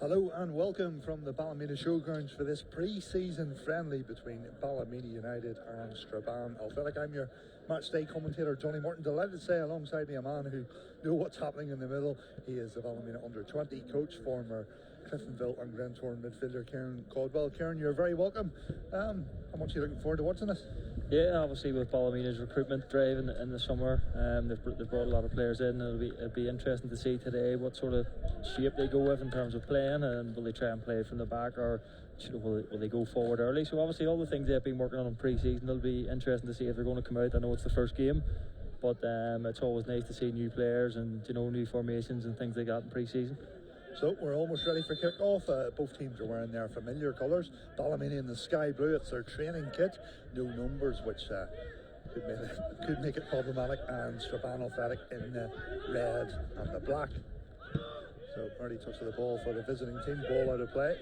Hello and welcome from the Ballymena showgrounds for this pre-season friendly between Ballymena United and Strabane. I'm your matchday commentator Johnny Morton. Delighted to say alongside me a man who knows what's happening in the middle. He is the Ballymena under-20 coach, former Cliftonville and Glentoran midfielder Kieran Caldwell. Kieran, you're very welcome. How much are you looking forward to watching this? Yeah, obviously with Ballymena's recruitment drive in the summer, they've brought a lot of players in. It'll be interesting to see today what sort of shape they go with in terms of playing, and will they try and play from the back, or will they go forward early? So obviously all the things they've been working on in pre-season, it'll be interesting to see if they're going to come out. I know it's the first game, but it's always nice to see new players and new formations and things like that in pre-season. So we're almost ready for kick-off. Both teams are wearing their familiar colours. Ballymena in the sky blue, it's their training kit. No numbers, which could make it problematic, and Strabane Athletic in the red and the black. So early touch of the ball for the visiting team. Ball out of play.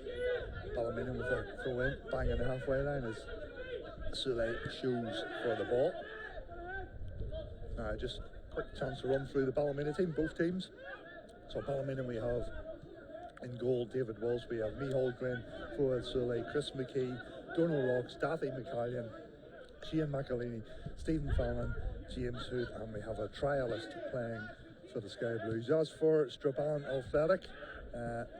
Ballymena with a throw in, banging the halfway line as 𝗠𝗔𝗧𝗖𝗛 shows for the ball. Now just quick chance to run through the Ballymena team, both teams. So Ballymena we have in goal David Walsh, we have Micheál Green, Fuad 𝗠𝗔𝗧𝗖𝗛, Chris McKee, Donald Rocks, Dathí McCallion, Cian McElhinney, Stephen Fallon, James Hood, and we have a trialist playing for the Sky Blues. As for Strabane Athletic,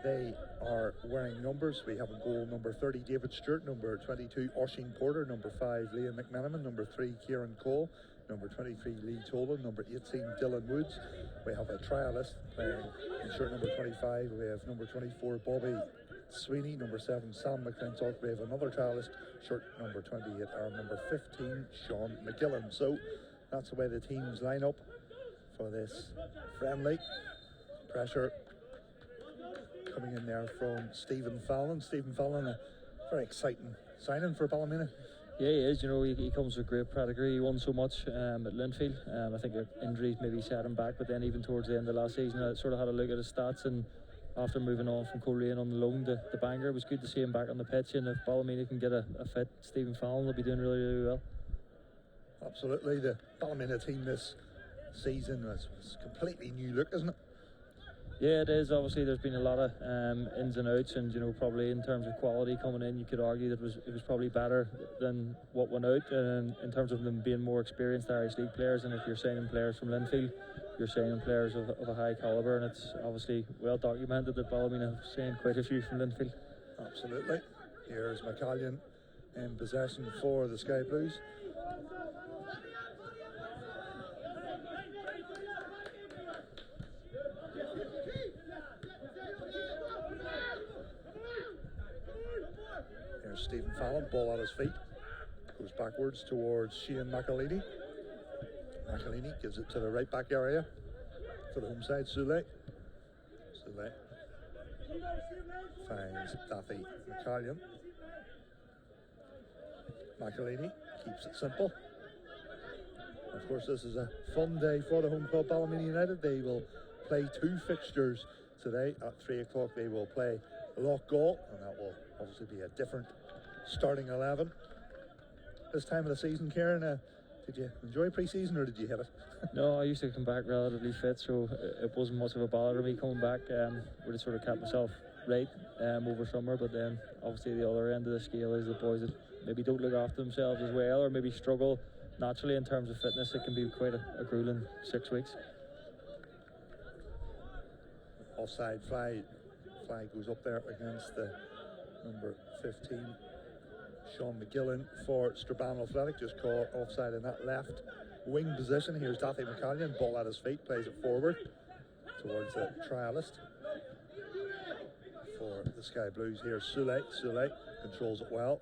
they are wearing numbers. We have in goal number 30 David Stewart, number 22 Oisin Porter, number 5 Liam McMenamin, number 3 Kieran Cole, number 23 Lee Tolan, number 18 Dylan Woods. We have a trialist playing in shirt number 25. We have number 24 Bobby Sweeney, number 7 Sam McClintock. We have another trialist, shirt number 28, or number 15 Sean McGillan. So that's the way the teams line up for this friendly. Pressure coming in there from Stephen Fallon. Stephen Fallon, a very exciting signing for Ballymena. Yeah, he is. He comes with great pedigree. He won so much at Linfield. I think injuries maybe set him back, but then even towards the end of last season, I sort of had a look at his stats, and after moving on from Coleraine on the loan to Bangor, it was good to see him back on the pitch. And if Ballymena can get a fit Stephen Fallon, they'll be doing really, really well. Absolutely. The Ballymena team this season was completely new look, isn't it? Yeah, it is. Obviously there's been a lot of ins and outs, and probably in terms of quality coming in, you could argue that it was probably better than what went out, and in terms of them being more experienced Irish League players. And if you're signing players from Linfield, you're signing players of a high calibre, and it's obviously well documented that Ballymena have signed quite a few from Linfield. Absolutely. Here's McCallion in possession for the Sky Blues. Here's Stephen Fallon, ball at his feet, goes backwards towards Cian McElhinney. McElhinney gives it to the right back area for the home side. 𝗠𝗔𝗧𝗖𝗛 finds Dathí McCallion. McElhinney keeps it simple. Of course, this is a fun day for the home club Ballymena United. They will play 2 fixtures today. At 3 o'clock they will play Loughgall, and that will obviously be a different starting 11 this time of the season. Kieran, did you enjoy pre-season or did you hit it? No, I used to come back relatively fit, so it wasn't much of a bother to me coming back. Would have sort of kept myself right over summer, but then obviously the other end of the scale is the boys that maybe don't look after themselves as well, or maybe struggle naturally in terms of fitness. It can be quite a grueling 6 weeks. Offside flag goes up there against the number 15 Sean McGillan for Strabane Athletic, just caught offside in that left wing position. Here's Dathí McCallion, ball at his feet, plays it forward towards the trialist for the Sky Blues. Here 𝗠𝗔𝗧𝗖𝗛 controls it well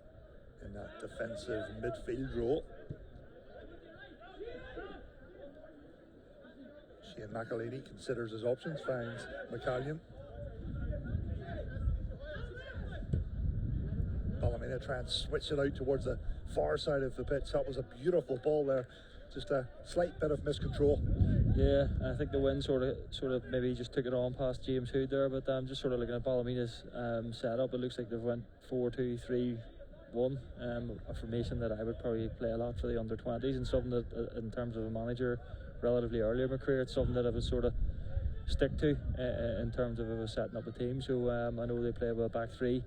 in that defensive midfield role. Cian McElhinney considers his options, finds McCallion. Ballymena try and switch it out towards the far side of the pitch. That was a beautiful ball there. Just a slight bit of miscontrol. Yeah, I think the wind sort of maybe just took it on past James Hood there, but I'm just sort of looking at Ballymena's setup. It looks like they've went 4-2-3-1, a formation that I would probably play a lot for the under-20s, and something that in terms of a manager relatively early in my career, it's something that I was sort of stick to in terms of setting up a team. So I know they played with a back three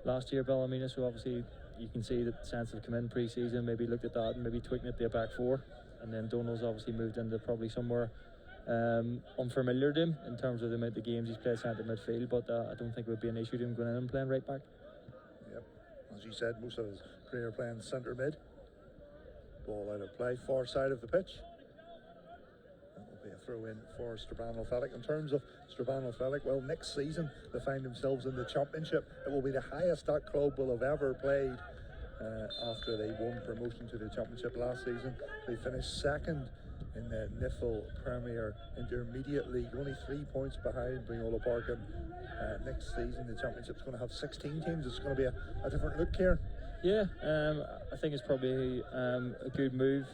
last year, Ballymena, so obviously you can see that Saints have come in pre-season, maybe looked at that and maybe tweaking it to a back four, and then Donald's obviously moved into probably somewhere unfamiliar to him in terms of the amount of games he's played centre midfield, but I don't think it would be an issue to him going in and playing right back. Yep, as you said, most of his career playing centre mid. Ball out of play, far side of the pitch. That will be a throw in for Strabane Athletic. In terms of Strabane Athletic, well, next season they find themselves in the Championship. It will be the highest that club will have ever played after they won promotion to the Championship last season. They finished second in the NIFL Premier Intermediate League, only 3 points behind Briola Park. And next season the Championship's going to have 16 teams. It's going to be a different look here. Yeah, I think it's probably a good move.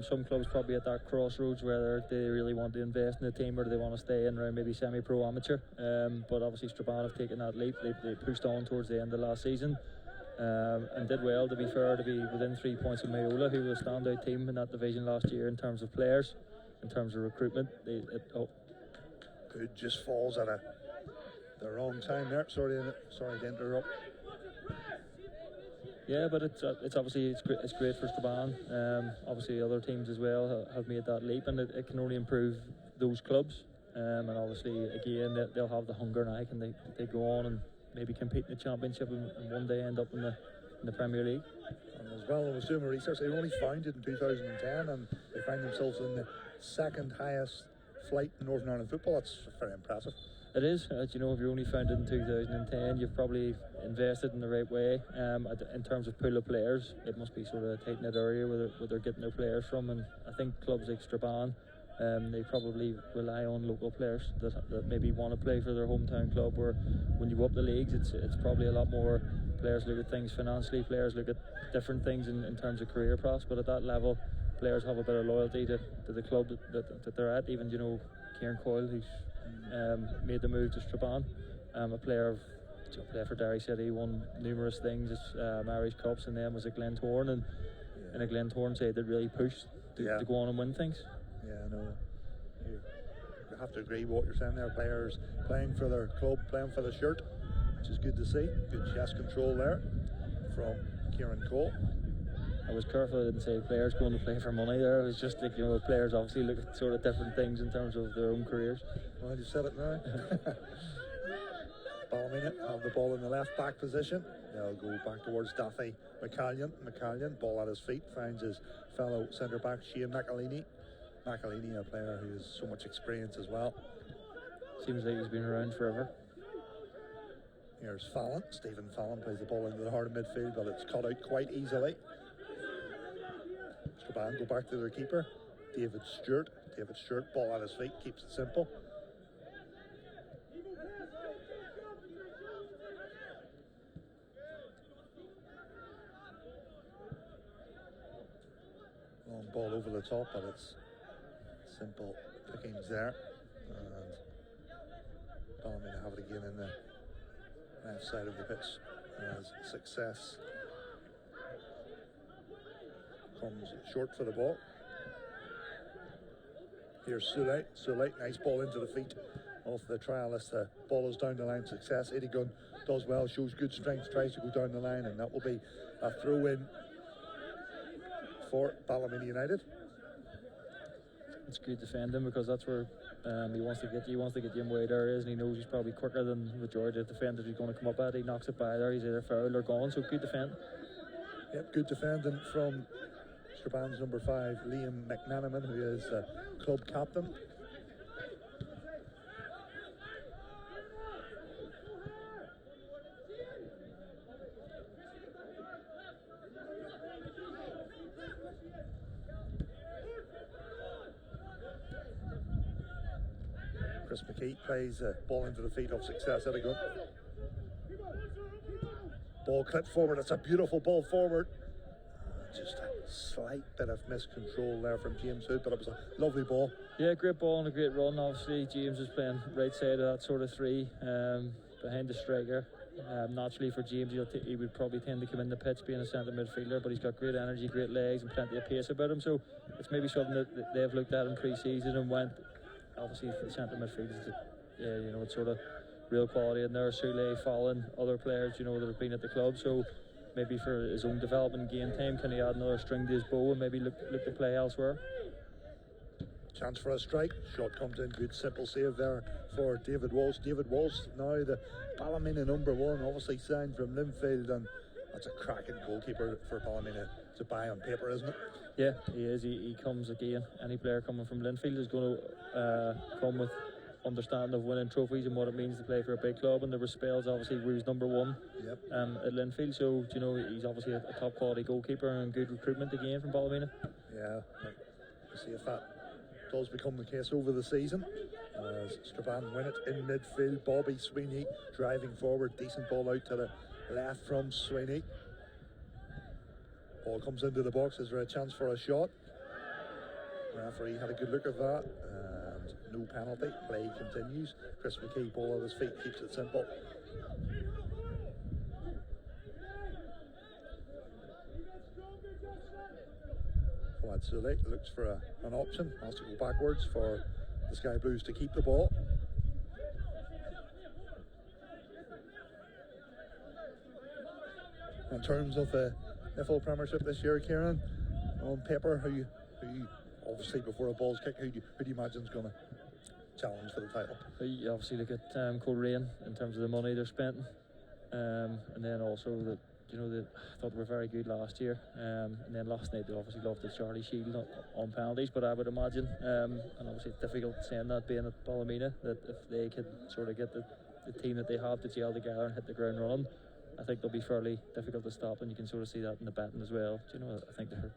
Some clubs probably at that crossroads where they really want to invest in the team, or do they want to stay in around maybe semi-pro amateur. But obviously Strabane have taken that leap. They pushed on towards the end of last season and did well, to be fair, to be within 3 points of Mayola, who was a standout team in that division last year in terms of players, in terms of recruitment. Good, just falls at the wrong time there. Sorry to interrupt. Yeah, but it's obviously it's great for Strabane. Obviously other teams as well have made that leap, and it can only improve those clubs. And obviously again they'll have the hunger now, and they go on and maybe compete in the Championship and one day end up in the Premier League. And as well, I was doing my research. They were only founded in 2010, and they find themselves in the second highest flight in Northern Ireland football. That's very impressive. It is. You know, if you're only founded in 2010, you've probably invested in the right way. In terms of pool of players, it must be sort of a tight-knit area where they're getting their players from, and I think clubs like Strabane, they probably rely on local players that maybe want to play for their hometown club, where when you go up the leagues, it's probably a lot more players look at things financially, players look at different things in terms of career paths, but at that level, players have a bit of loyalty to the club that they're at. Even, you know, Kieran Coyle, who's made the move to Strabane, a player for Derry City, won numerous things, Irish Cups, and then was at Glentoran, and in a Glentoran side that really pushed to go on and win things. Yeah, I know. You have to agree with what you're saying there. Players playing for their club, playing for the shirt, which is good to see. Good chest control there from Kieran Cole. I was careful I didn't say players going to play for money there. It was just like, you know, players obviously look at sort of different things in terms of their own careers. Well, you said it now. Ballymena have the ball in the left back position. They'll go back towards Daffy McCallion, ball at his feet, finds his fellow centre back Shane McAleeny, a player who has so much experience as well. Seems like he's been around forever. Here's Fallon. Stephen Fallon plays the ball into the heart of midfield, but it's cut out quite easily. Strabane go back to their keeper, David Stewart. Ball at his feet, keeps it simple. Long ball over the top, but it's simple pickings there. And Ballymena have it again in the left side of the pitch as Success comes short for the ball. Here's Souley, nice ball into the feet of the trialist. The ball is down the line. Success. Eddie Gunn does well, shows good strength, tries to go down the line, and that will be a throw in for Ballymena United. It's good defending, because that's where he wants to get you in wide areas, and he knows he's probably quicker than the majority of defenders he's going to come up at. He knocks it by there, he's either fouled or gone, so good defend. Yep, good defending from Strabane's number 5, Liam McNanaman, who is club captain. Chris McKee plays ball into the feet of Success. There we go. Ball clipped forward. It's a beautiful ball forward. Just a slight bit of miscontrol there from James Hood, but it was a lovely ball. Yeah, great ball and a great run. Obviously, James is playing right side of that sort of three, behind the striker. Naturally for James, he would probably tend to come in the pitch being a centre midfielder, but he's got great energy, great legs, and plenty of pace about him. So it's maybe something that they've looked at in pre-season and went, obviously the centre midfield is, you know, it's sort of real quality in there. 𝗠𝗛 following other players, you know, that have been at the club. So maybe for his own development, game time, can he add another string to his bow and maybe look to play elsewhere? Chance for a strike. Shot comes in. Good simple save there for David Walsh. David Walsh, now the Ballymena #1, obviously signed from Linfield, and that's a cracking goalkeeper for Ballymena to buy on paper, isn't it? Yeah, he is. He comes again. Any player coming from Linfield is going to come with understanding of winning trophies and what it means to play for a big club. And there were spells, obviously, where he was #1 at Linfield. So, you know, he's obviously a top quality goalkeeper and good recruitment again from Ballymena. Yeah, we'll see if that does become the case over the season. As Strabane win it in midfield. Bobby Sweeney driving forward. Decent ball out to the left from Sweeney. Ball comes into the box. Is there a chance for a shot? Referee had a good look at that, and no penalty. Play continues. Chris McKee, ball at his feet, keeps it simple. 𝗠𝗛𝗧𝗖𝗛 looks for an option, has to go backwards for the Sky Blues to keep the ball. In terms of the IFL Premiership this year, Kieran, on paper, who you obviously before a ball's kicked, who do you imagine is going to challenge for the title? You obviously look at Coleraine in terms of the money they're spending, and then also that, you know, I thought they were very good last year, and then last night they obviously loved the Charlie Shield on penalties. But I would imagine, and obviously it's difficult saying that being at Ballymena, that if they could sort of get the team that they have to gel together and hit the ground running, I think they'll be fairly difficult to stop, and you can sort of see that in the betting as well. Do you know, I think they're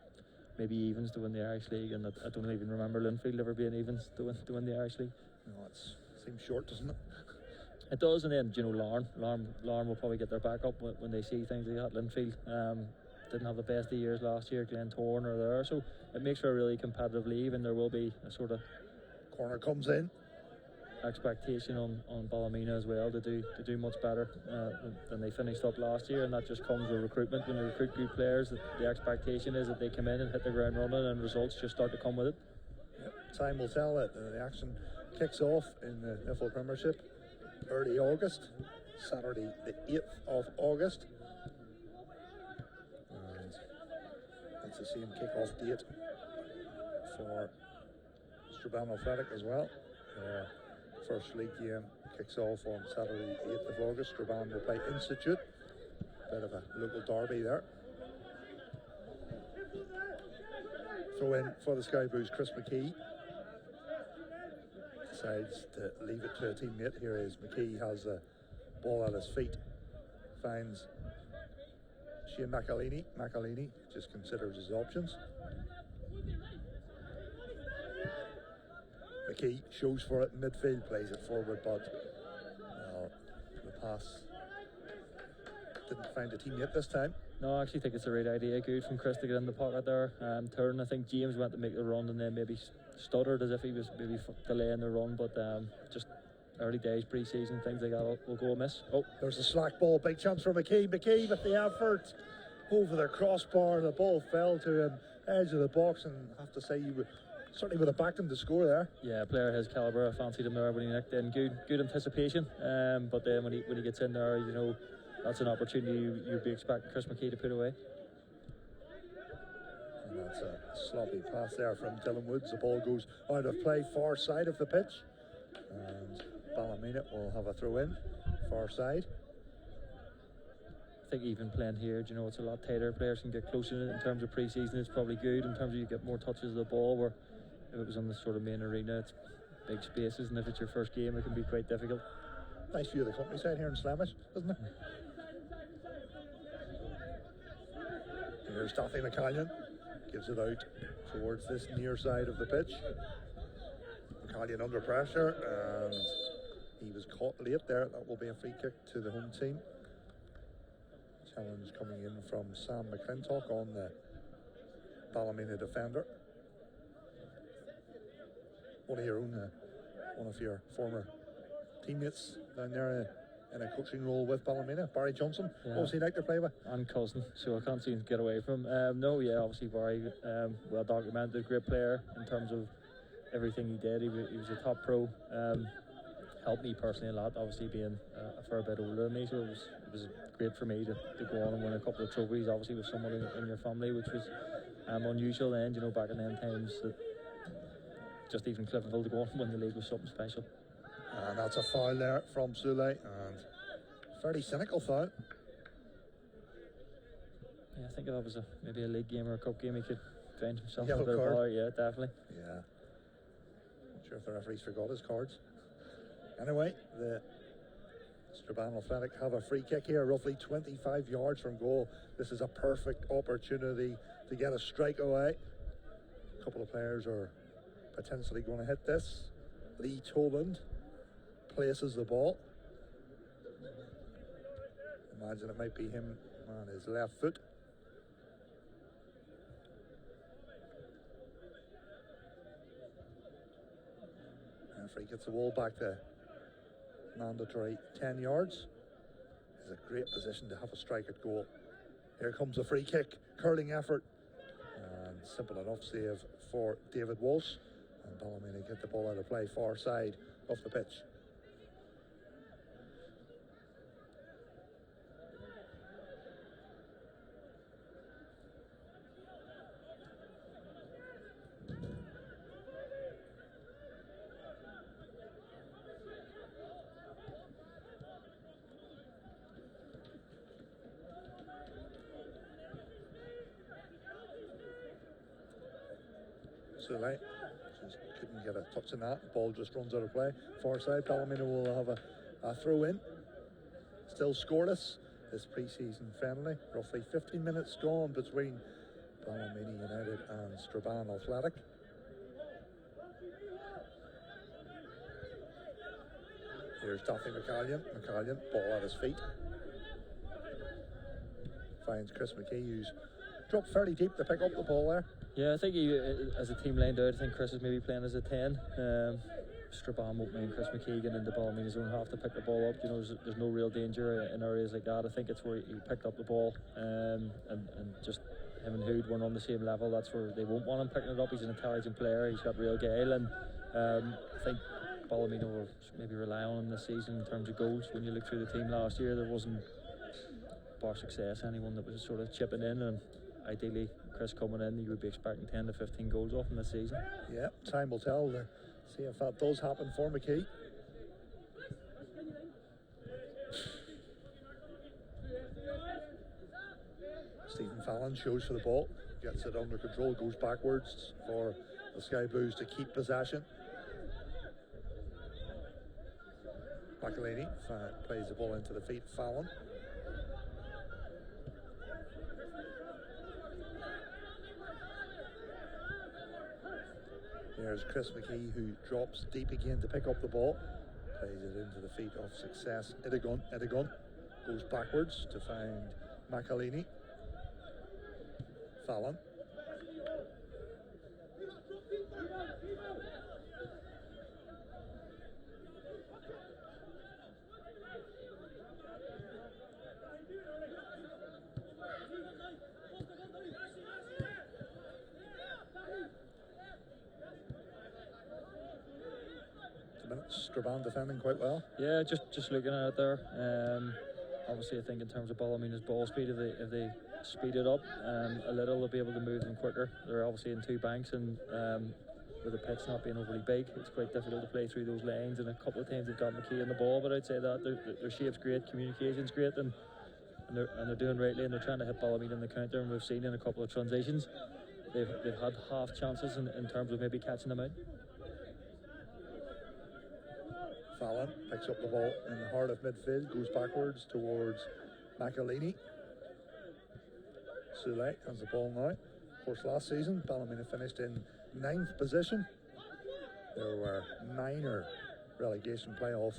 maybe evens to win the Irish League, and I don't even remember Linfield ever being evens to win the Irish League. No, it seems short, doesn't it? It does, and then, you know, Larne will probably get their back up when they see things like that. Linfield didn't have the best of years last year. Glentoran are there, so it makes for a really competitive league, and there will be a sort of corner comes in. Expectation on Ballymena as well to do much better than they finished up last year, and that just comes with recruitment. When you recruit good players, the expectation is that they come in and hit the ground running, and results just start to come with it. Yep. Time will tell. It the action kicks off in the IFL Premiership early August, Saturday the 8th of August, and it's the same kick-off date for Strabane Athletic as well. First league game kicks off on Saturday 8th of August. Strabane will play Institute. Bit of a local derby there. Throw in for the Sky Blues, Chris McKee. Decides to leave it to a teammate. Here is McKee, has the ball at his feet. Finds Shane McAleeny. McAleeny just considers his options. McKee shows for it, midfield, plays it forward, but the pass didn't find a teammate this time. No, I actually think it's a great idea. Good from Chris to get in the pocket there. Turn, I think James went to make the run and then maybe stuttered as if he was maybe delaying the run, but just early days, pre-season, things like that will go amiss. Oh, there's a slack ball, big chance for McKee. McKee with the effort over the crossbar. The ball fell to him, edge of the box, and I have to say certainly would have backed him to score there. Yeah, a player his calibre, I fancied him there when he nicked in. Good anticipation, but then when he gets in there, you know, that's an opportunity you'd be expecting Chris McKee to put away. And that's a sloppy pass there from Dylan Woods. The ball goes out of play, far side of the pitch, and Ballymena will have a throw in, far side. I think even playing here, you know, it's a lot tighter. Players can get closer in terms of pre-season. It's probably good in terms of you get more touches of the ball, where if it was on the sort of main arena, it's big spaces, and if it's your first game, it can be quite difficult. Nice view of the countryside here in Slamish, isn't it? Here's Daffy McCallion, gives it out towards this near side of the pitch. McCallion under pressure, and he was caught late there. That will be a free kick to the home team. Challenge coming in from Sam McClintock on the Ballymena defender. One of your former teammates down there in a coaching role with Ballymena, Barry Johnson. Yeah. What was he like to play with? And cousin, so I can't seem to get away from him. No, yeah, obviously Barry, well documented, great player in terms of everything he did. He was a top pro. Helped me personally a lot, obviously being a fair bit older than me, so it was great for me to go on and win a couple of trophies, obviously with someone in your family, which was unusual then, back in them times, that just even Cliftonville to go on and win the league was something special. And that's a foul there from 𝗠𝗛𝗧, and fairly cynical foul. Yeah, I think if that was maybe a league game or a cup game, he could find himself Yellow a bit card. of bother. Yeah, definitely. Yeah. Not sure if the referees forgot his cards. Anyway, the Strabane Athletic have a free kick here, roughly 25 yards from goal. This is a perfect opportunity to get a strike away. A couple of players are potentially going to hit this. Lee Toland places the ball. Imagine it might be him on his left foot. Referee gets the ball back to mandatory 10 yards. It's a great position to have a strike at goal. Here comes a free kick, curling effort, and simple enough save for David Walsh. And Ballymena get the ball out of play, far side of the pitch. 𝗠𝗛𝗧 just couldn't get a touch on that. Ball just runs out of play. Far side, Ballymena will have a throw in. Still scoreless this pre-season friendly. Roughly 15 minutes gone between Ballymena United and Strabane Athletic. Here's Daffy McCallion. McCallion, ball at his feet. Finds Chris McKee, who's dropped fairly deep to pick up the ball there. Yeah, I think as a team lined out, I think Chris is maybe playing as a 10. Strabane won't mind Chris McKee getting into Ballymena's own half to pick the ball up. There's no real danger in areas like that. I think it's where he picked up the ball, and just him and Hood weren't on the same level. That's where they won't want him picking it up. He's an intelligent player. He's got real guile, and I think Ballymena were maybe relying on him this season in terms of goals. When you look through the team last year, there wasn't bar success anyone that was sort of chipping in, and ideally Chris coming in, you would be expecting 10 to 15 goals off him this season. Yeah, time will tell to see if that does happen for McKee. Stephen Fallon shows for the ball, gets it under control, goes backwards for the Sky Blues to keep possession. McElhaney plays the ball into the feet of Fallon. There's Chris McKee, who drops deep again to pick up the ball. Plays it into the feet of Success 𝗠𝗛𝗧 goes backwards to find McElhaney. Fallon. Strabane defending quite well. Yeah, just looking at it there. Obviously, I think in terms of Ballymena's ball speed, if they speed it up a little, they'll be able to move them quicker. They're obviously in two banks, and with the pitch not being overly big, it's quite difficult to play through those lanes. And a couple of times they've got McKee in the ball, but I'd say that their shape's great, communication's great, and they're doing rightly, and they're trying to hit Ballymena in the counter. And we've seen in a couple of transitions, they've had half chances in terms of maybe catching them out. Fallon picks up the ball in the heart of midfield, goes backwards towards McElhaney. 𝗠𝗧 has the ball now. Of course, last season, Ballymena finished in 9th position. There were minor relegation playoff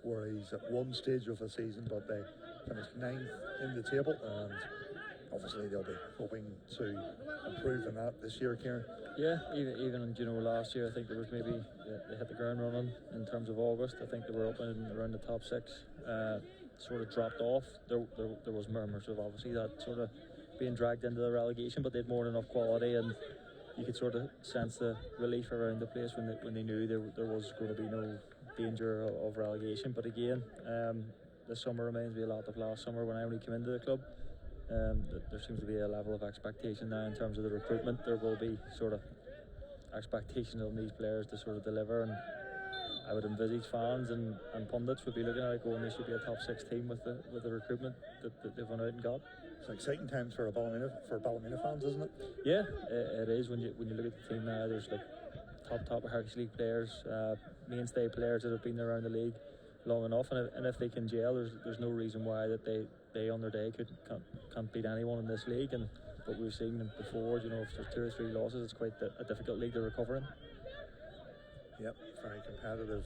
worries at one stage of the season, but they finished 9th in the table, and obviously they'll be hoping to improve on that this year, Kieran. Yeah, even last year I think there was maybe they hit the ground running in terms of August. I think they were up and around the top 6. Sort of dropped off. There was murmurs of obviously that sort of being dragged into the relegation, but they had more than enough quality, and you could sort of sense the relief around the place when they knew there was going to be no danger of relegation. But again, this summer reminds me a lot of last summer when I only came into the club. There seems to be a level of expectation now in terms of the recruitment. There will be sort of expectation on these players to sort of deliver, and I would envisage fans and pundits would be looking at it going, they should be a top 6 team with the recruitment that they've went out and got. It's exciting times for Ballymena fans, isn't it? Yeah, it is. When you look at the team now, there's like top Irish League players, mainstay players that have been around the league long enough, and if they can gel, there's no reason why that they on their day can't beat anyone in this league. And but we've seen them before, if there's 2 or 3 losses, it's quite a difficult league to recover in. Yep, very competitive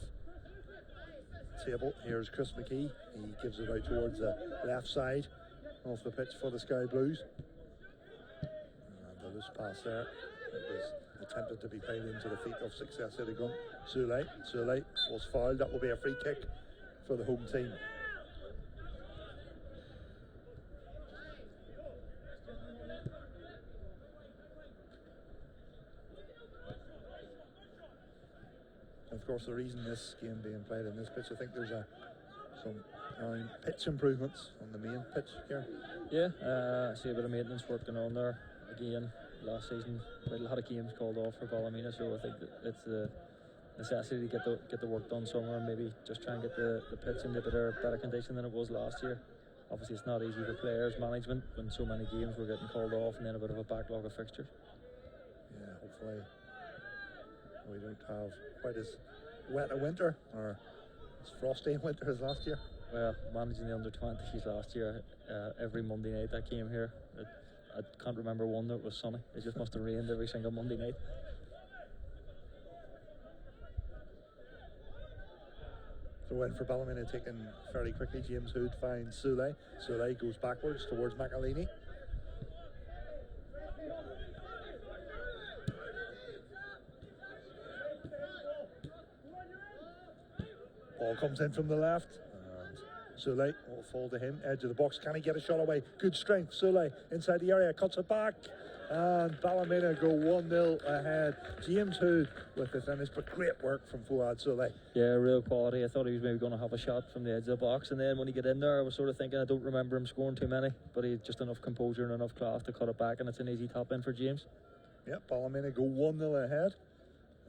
table. Here's Chris McKee. He gives it out towards the left side of the pitch for the Sky Blues. And the loose pass there. It was attempted to be played into the feet of Success Irigun. 𝗠𝗔𝗧𝗖𝗛 was fouled. That will be a free kick for the home team. Of course, the reason this game being played in this pitch, I think there's some pitch improvements on the main pitch here. Yeah, I see a bit of maintenance work going on there. Again, last season we had a lot of games called off for Ballymena, so I think that it's the necessity to get the work done somewhere, and maybe just try and get the pitch in a better condition than it was last year. Obviously, it's not easy for players management when so many games were getting called off and then a bit of a backlog of fixtures. Yeah, hopefully we don't have quite as wet a winter or as frosty a winter as last year. Well, managing the under-20s last year, every Monday night I came here, I can't remember one that was sunny. It just must have rained every single Monday night. Throw in for Ballymena taken fairly quickly. James Hood finds 𝗠𝗛𝗧𝗖𝗛. 𝗠𝗛𝗧𝗖𝗛 goes backwards towards McAleeny. Ball comes in from the left, and 𝗠𝗛𝗧𝗖𝗛 will fall to him, edge of the box. Can he get a shot away? Good strength. 𝗠𝗛𝗧𝗖𝗛 inside the area, cuts it back, and Ballymena go 1-0 ahead. James Hood with the finish, but great work from Fuad 𝗠𝗛𝗧𝗖𝗛. Yeah, real quality. I thought he was maybe going to have a shot from the edge of the box, and then when he got in there, I was sort of thinking I don't remember him scoring too many, but he had just enough composure and enough class to cut it back, and it's an easy top in for James. Yep, Ballymena go 1-0 ahead,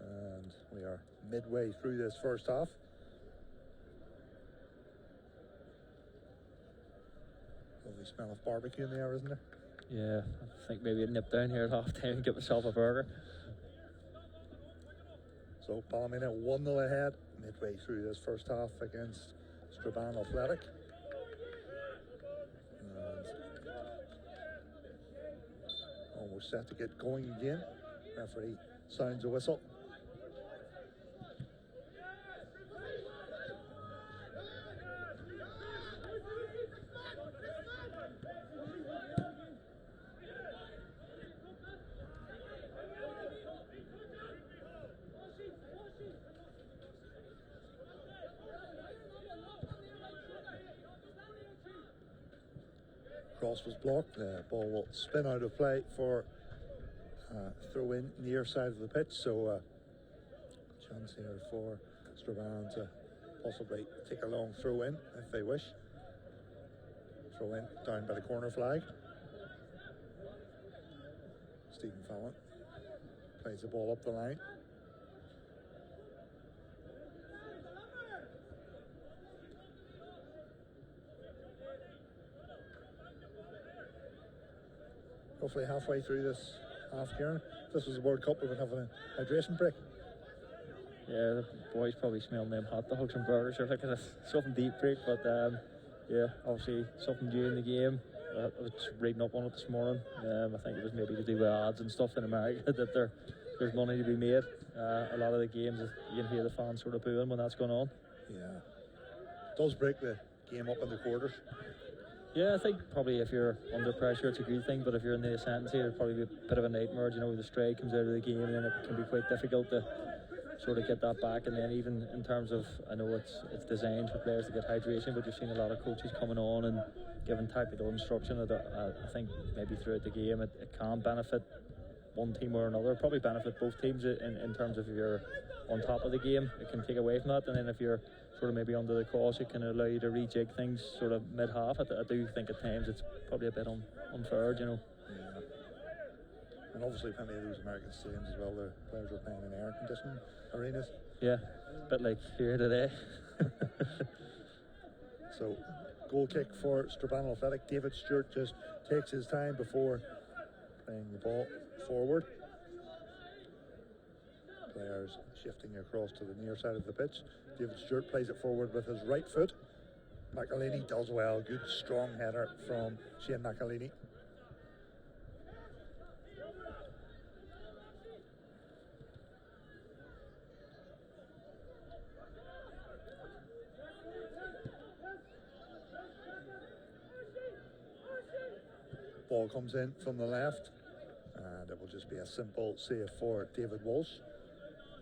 and we are midway through this first half. Lovely smell of barbecue in the air, isn't there? Yeah, I think maybe I'd nip down here at half time and get myself a burger. So Ballymena 1-0 ahead midway through this first half against Strabane Athletic. And almost set to get going again. Referee sounds a whistle. Cross was blocked. The ball will spin out of play for throw in near side of the pitch. So chance here for Strabane to possibly take a long throw in if they wish. Throw in down by the corner flag. Stephen Fallon plays the ball up the line. Roughly halfway through this half, Kieran. If this was the World Cup, we would have a hydration break. Yeah, the boys probably smelling them hot dogs and burgers. They're looking at something deep break, but yeah, obviously something during the game. I was reading up on it this morning. I think it was maybe to do with ads and stuff in America that there's money to be made. A lot of the games, you can hear the fans sort of booing when that's going on. Yeah, it does break the game up into quarters. Yeah, I think probably if you're under pressure, it's a good thing, but if you're in the ascendancy, it'll probably be a bit of a nightmare. The stray comes out of the game, and then it can be quite difficult to sort of get that back. And then even in terms of, I know it's designed for players to get hydration, but you've seen a lot of coaches coming on and giving tactical instruction. I think maybe throughout the game it can benefit one team or another. Probably benefit both teams in terms of if you're on top of the game, it can take away from that, and then if you're sort of maybe under the cosh, it can allow you to rejig things sort of mid-half. I do think at times it's probably a bit unfair, you know. Yeah. And obviously plenty of those American stadiums as well, the players are playing in air-conditioned arenas. Yeah, a bit like here today. So, goal kick for Strabane Athletic. David Stewart just takes his time before playing the ball forward. Players shifting across to the near side of the pitch. David Stewart plays it forward with his right foot. McElhaney does well. Good strong header from Shane McElhaney. Ball comes in from the left, and it will just be a simple save for David Walsh.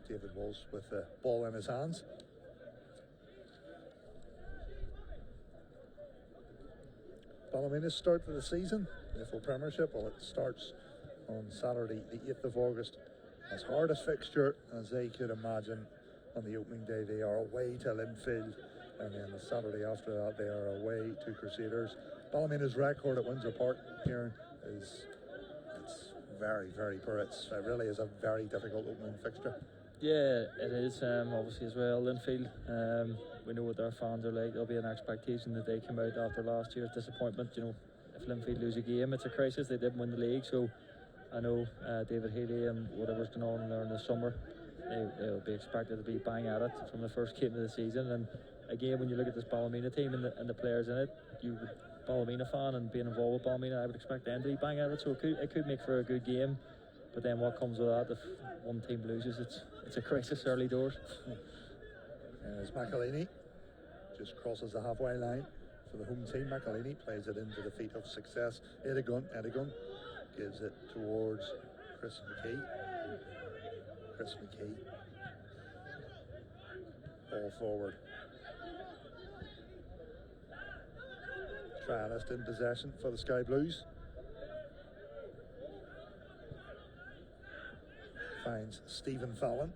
David Walsh with the ball in his hands. Ballymena's start to the season, the full Premiership, well, it starts on Saturday, the 8th of August. As hard a fixture as they could imagine on the opening day. They are away to Linfield, and then the Saturday after that, they are away to Crusaders. Ballymena's record at Windsor Park here is very, very poor. It really is a very difficult opening fixture. Yeah, it is. Obviously as well, Linfield. We know what their fans are like. There'll be an expectation that they come out after last year's disappointment. You know, if Linfield lose a game, it's a crisis. They didn't win the league, so I know David Healy and whatever's going on there in the summer, they'll be expected to be bang at it from the first game of the season. And again, when you look at this Ballymena team and the players in it, you Ballymena fan and being involved with Ballymena, I would expect them to be bang at it. So it could make for a good game. But then what comes with that, if one team loses, it's a crisis early doors. As McElhaney just crosses the halfway line for the home team. McElhaney plays it into the feet of Success. Edigun gives it towards Chris McKee. Chris McKee. Ball forward. Trialist in possession for the Sky Blues. Finds Stephen Fallon.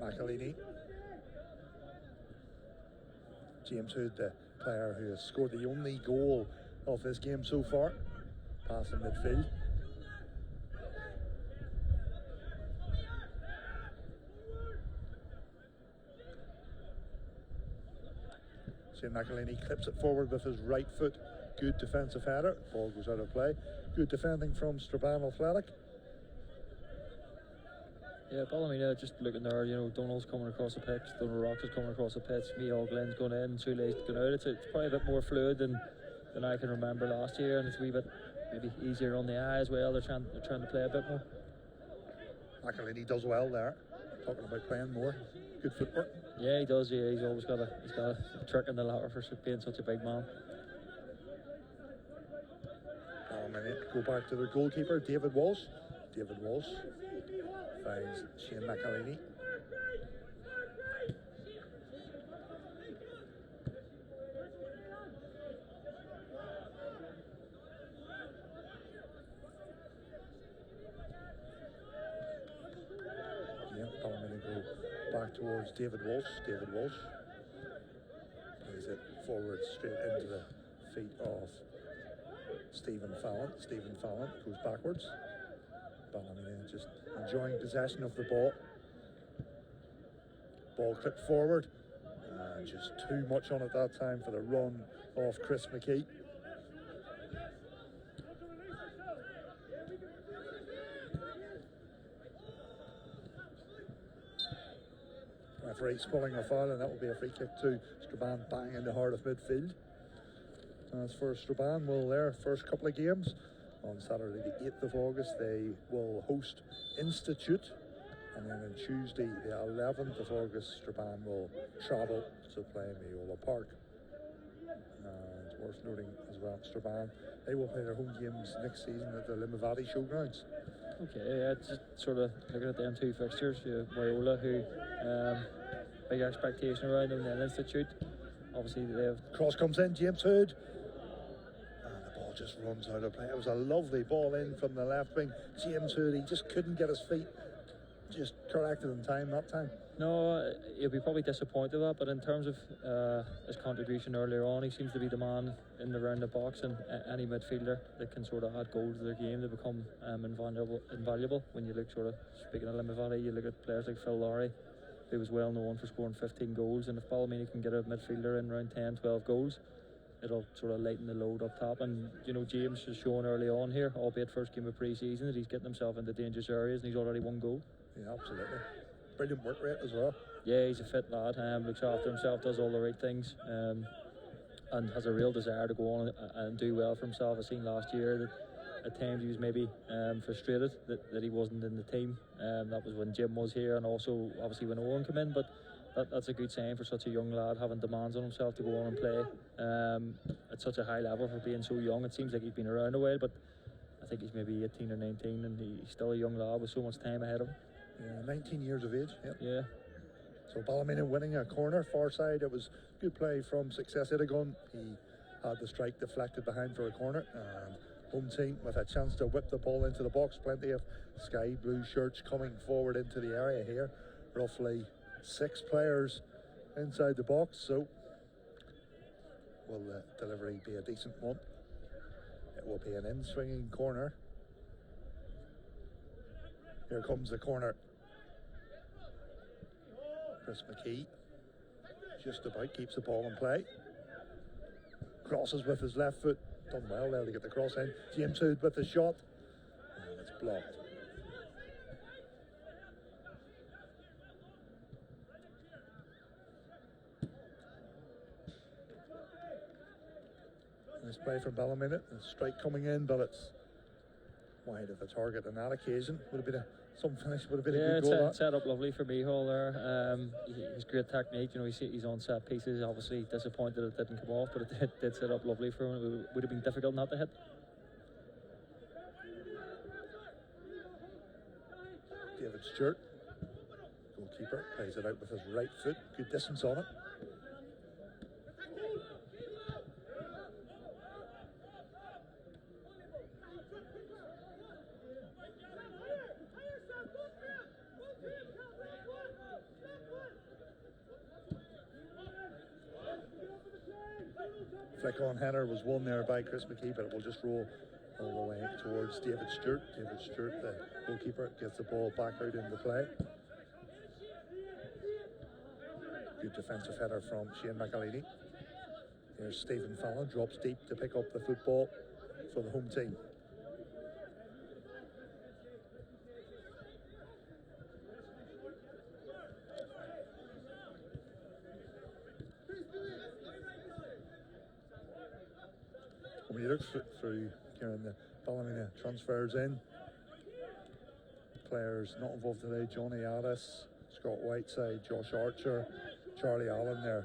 McElhaney. James Hood, the player who has scored the only goal of this game so far. Pass in midfield. Shane McElhaney clips it forward with his right foot. Good defensive header. Ball goes out of play. Good defending from Strabane Athletic. Yeah, Ballymena just looking there, you know, Donald's coming across the pitch, Donald Rocks is coming across the pitch, Micheál Glenn's going in, Sulei's going out. It's probably a bit more fluid than I can remember last year, and it's a wee bit maybe easier on the eye as well. They're trying to play a bit more. McElhaney does well there. Talking about playing more. Good footwork. Yeah, he does. Yeah, he's always got a trick in the ladder for being such a big man. Go back to their goalkeeper, David Walsh. David Walsh finds Shane McElhaney. Ballymena go back towards David Walsh. David Walsh plays it forward straight into the feet of Stephen Fallon. Stephen Fallon goes backwards. Ballymena just enjoying possession of the ball. Ball clipped forward. And just too much on at that time for the run of Chris McKee. Referee spulling a foul, and that will be a free kick to Strabane, bang in the heart of midfield. As for Strabane, well, their first couple of games on Saturday the 8th of August, they will host Institute, and then on Tuesday the 11th of August, Strabane will travel to play Meola Park. And worth noting as well, Strabane, they will play their home games next season at the Limavady Showgrounds. Okay, yeah, just sort of looking at them two fixtures, Meola, who big expectation around them. Then Institute, obviously they have. Cross comes in, James Hood. And the ball just runs out of play. It was a lovely ball in from the left wing. James Hood, he just couldn't get his feet just corrected in time that time. No, he'll be probably disappointed with that, but in terms of his contribution earlier on, he seems to be the man in the round the box, and any midfielder that can sort of add goals to their game, they become invaluable. When you look, sort of speaking of Limerick Valley, you look at players like Phil Lowry, who was well known for scoring 15 goals, and if Ballymena can get a midfielder in around 10, 12 goals, it'll sort of lighten the load up top. And you know, James has shown early on here, albeit first game of pre-season, that he's getting himself into dangerous areas, and he's already one goal. Yeah, absolutely. Brilliant work rate as well. Yeah, he's a fit lad, looks after himself, does all the right things, and has a real desire to go on and do well for himself. I seen last year that at times he was maybe frustrated that he wasn't in the team. That was when Jim was here, and also obviously when Owen came in, but that's a good sign for such a young lad, having demands on himself to go on and play at such a high level for being so young. It seems like he's been around a while, but I think he's maybe 18 or 19, and he's still a young lad with so much time ahead of him. Yeah, 19 years of age. Yep. Yeah. So Ballymena winning a corner, far side. It was good play from Success 𝗔𝗛. He had the strike deflected behind for a corner, and home team with a chance to whip the ball into the box. Plenty of sky blue shirts coming forward into the area here. Roughly 6 players inside the box, so will the delivery be a decent one? It will be an in-swinging corner. Here comes the corner. Chris McKee just about keeps the ball in play. Crosses with his left foot. Done well there to get the cross in. James Hood with the shot. And it's blocked. Nice play from Ballymena. The strike coming in, but it's wide of the target on that occasion. Would have been some finish, would have been a good goal. Yeah, set up lovely for Mihal there. He's great technique. You know, he's on set pieces. Obviously disappointed it didn't come off, but it did set up lovely for him. It would have been difficult not to hit. David Stewart, goalkeeper, plays it out with his right foot. Good distance on it. Flick on header was won there by Chris McKee, but it will just roll all the way towards David Stewart. David Stewart, the goalkeeper, gets the ball back out into play. Good defensive header from Shane McAleeny. Here's Stephen Fallon, drops deep to pick up the football for the home team. When you look through Kieran, the Ballymena transfers in, players not involved today: Johnny Addis, Scott Whiteside, Josh Archer, Charlie Allen.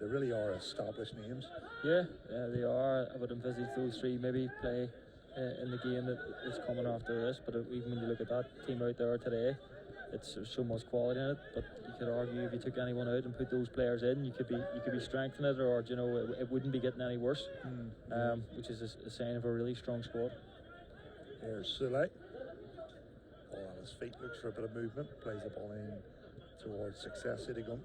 They really are established names. Yeah, they are. I would envisage those three maybe play in the game that is coming after this. But even when you look at that team out there today, there's so much quality in it. But you could argue if you took anyone out and put those players in, you could be strengthening it, or you know, it wouldn't be getting any worse. Which is a sign of a really strong squad. Here's Sulay. Ball on his feet, looks for a bit of movement, plays the ball in towards Success 𝗔𝗛.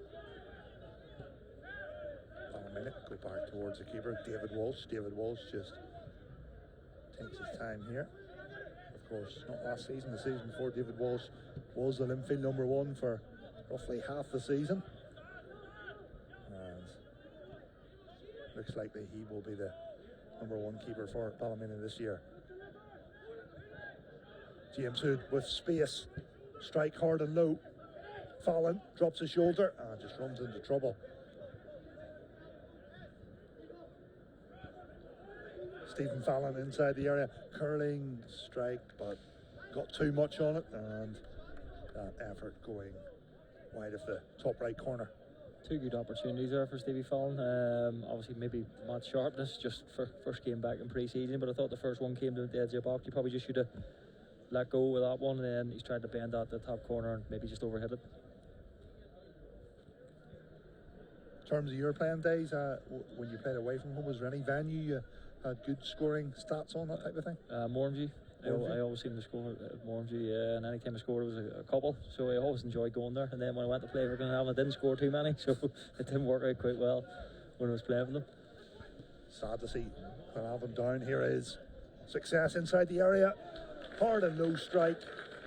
A minute, go back towards the keeper, David Walsh. David Walsh just takes his time here. Of course, not last season, the season before, David Walsh was the Linfield #1 for roughly half the season. And looks like that he will be the #1 keeper for Ballymena this year. James Hood with space, strike hard and low. Fallon drops his shoulder and just runs into trouble. Stephen Fallon inside the area, curling strike, but got too much on it, and that effort going wide of the top right corner. Two good opportunities there for Stevie Fallon. Obviously maybe match sharpness just for first game back in pre-season, but I thought the first one came to the edge of the box. He probably just should have let go with that one, and then he's tried to bend out the top corner and maybe just overhit it. terms of your playing days, when you played away from home, was there any venue you had good scoring stats on, that type of thing? Mormsey. I always seem to score at Mormsey, and any time I scored, it was a couple. So I always enjoyed going there. And then when I went to play for Glenavon, I didn't score too many, so it didn't work out quite well when I was playing for them. Sad to see Glenavon down. Here is Success inside the area. Hard and low strike,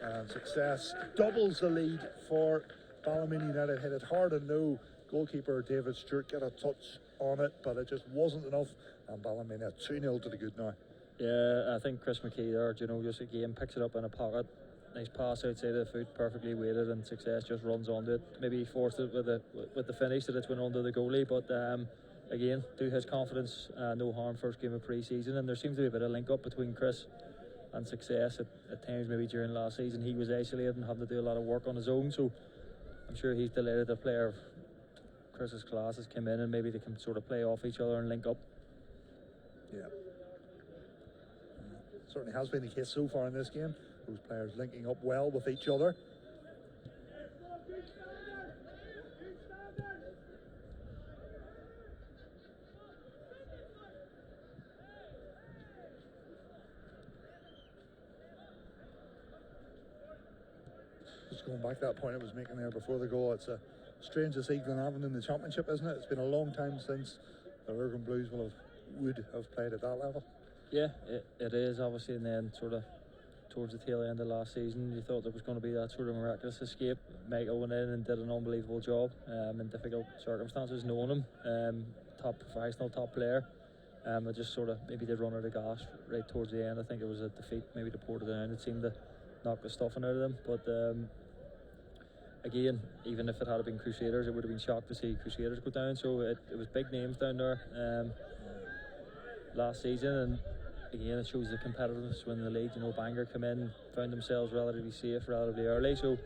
and Success doubles the lead for Ballymena United. Hit it hard and low. Goalkeeper David Stewart got a touch on it, but it just wasn't enough. And Ballymena 2-0 to the good now. Yeah, I think Chris McKee there, just again picks it up in a pocket. Nice pass outside of the foot, perfectly weighted, and Success just runs onto it. Maybe he forced it with the finish that it's went under the goalie, but again, to his confidence, no harm first game of pre-season, and there seems to be a bit of link up between Chris and Success at times. Maybe during last season he was isolated and having to do a lot of work on his own, so I'm sure he's delighted a player of Chris's class has come in and maybe they can sort of play off each other and link up. Yeah. Certainly has been the case so far in this game. Those players linking up well with each other. Just going back to that point I was making there before the goal, it's strange to see Glenavon in the championship, isn't it? It's been a long time since the Lurgan Blues would have played at that level. Yeah, it is obviously, and then sort of towards the tail end of last season you thought there was going to be that sort of miraculous escape. Michael went in and did an unbelievable job in difficult circumstances, knowing him, top professional, top player. I just sort of maybe did run out of gas right towards the end. I think it was a defeat maybe to Portadown. It seemed to knock the stuffing out of them, but again, even if it had been Crusaders, it would have been shocked to see Crusaders go down. So it was big names down there last season, and again it shows the competitiveness when the league. Bangor come in, found themselves relatively safe relatively early, so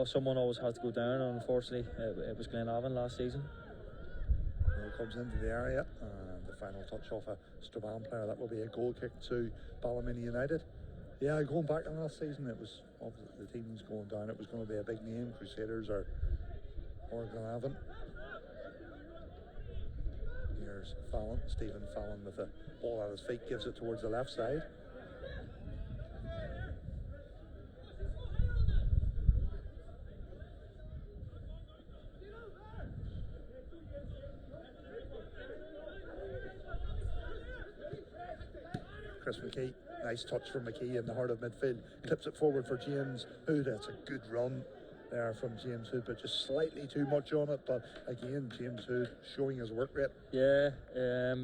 someone always has to go down, and unfortunately it was Glenavon last season. Well, comes into the area, and the final touch off a Strabane player. That will be a goal kick to Ballymena United. Yeah, going back in last season, it was obviously the teams going down. It was going to be a big name, Crusaders or Glenavon. Here's Fallon, Stephen Fallon with the ball at his feet, gives it towards the left side. Chris McKee, nice touch from McKee in the heart of midfield, clips it forward for James Hood. It's a good run there from James Hood, but just slightly too much on it. But again, James Hood showing his work rate. Yeah,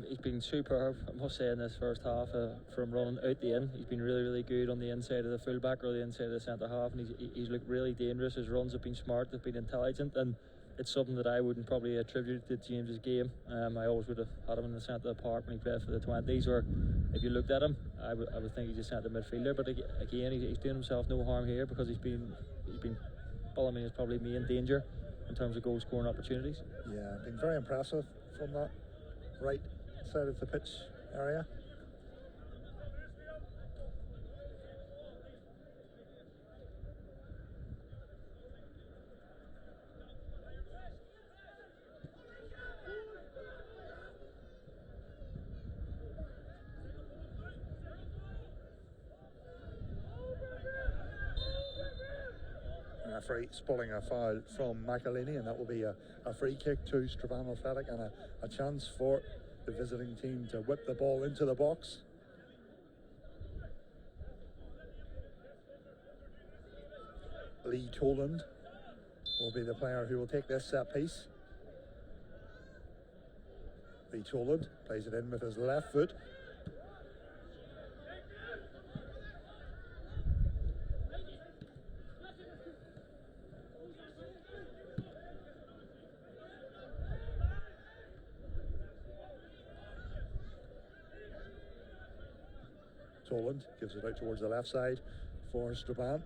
he's been superb, I must say, in this first half. From running out the in, he's been really, really good on the inside of the fullback or the inside of the centre half, and he's looked really dangerous. His runs have been smart, they've been intelligent, and it's something that I wouldn't probably attribute to James's game. I always would have had him in the centre of the park when he played for the 20s, or if you looked at him, I would think he's a centre midfielder. But again, he's doing himself no harm here, because he's been Ballymena's probably main danger in terms of goal scoring opportunities. Yeah, been very impressive from that right side of the pitch area. Referee spotting a foul from McElhinney, and that will be a free kick to Strabane Athletic, and a chance for the visiting team to whip the ball into the box. Lee Toland will be the player who will take this set piece. Lee Toland plays it in with his left foot. Toland gives it out towards the left side for Strabane.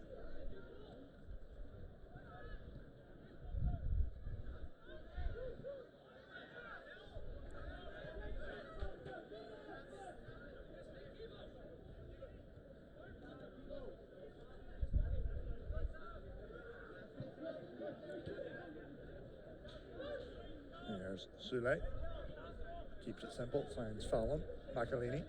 Here's 𝗠𝗛. Keeps it simple, finds Fallon. McElhaney.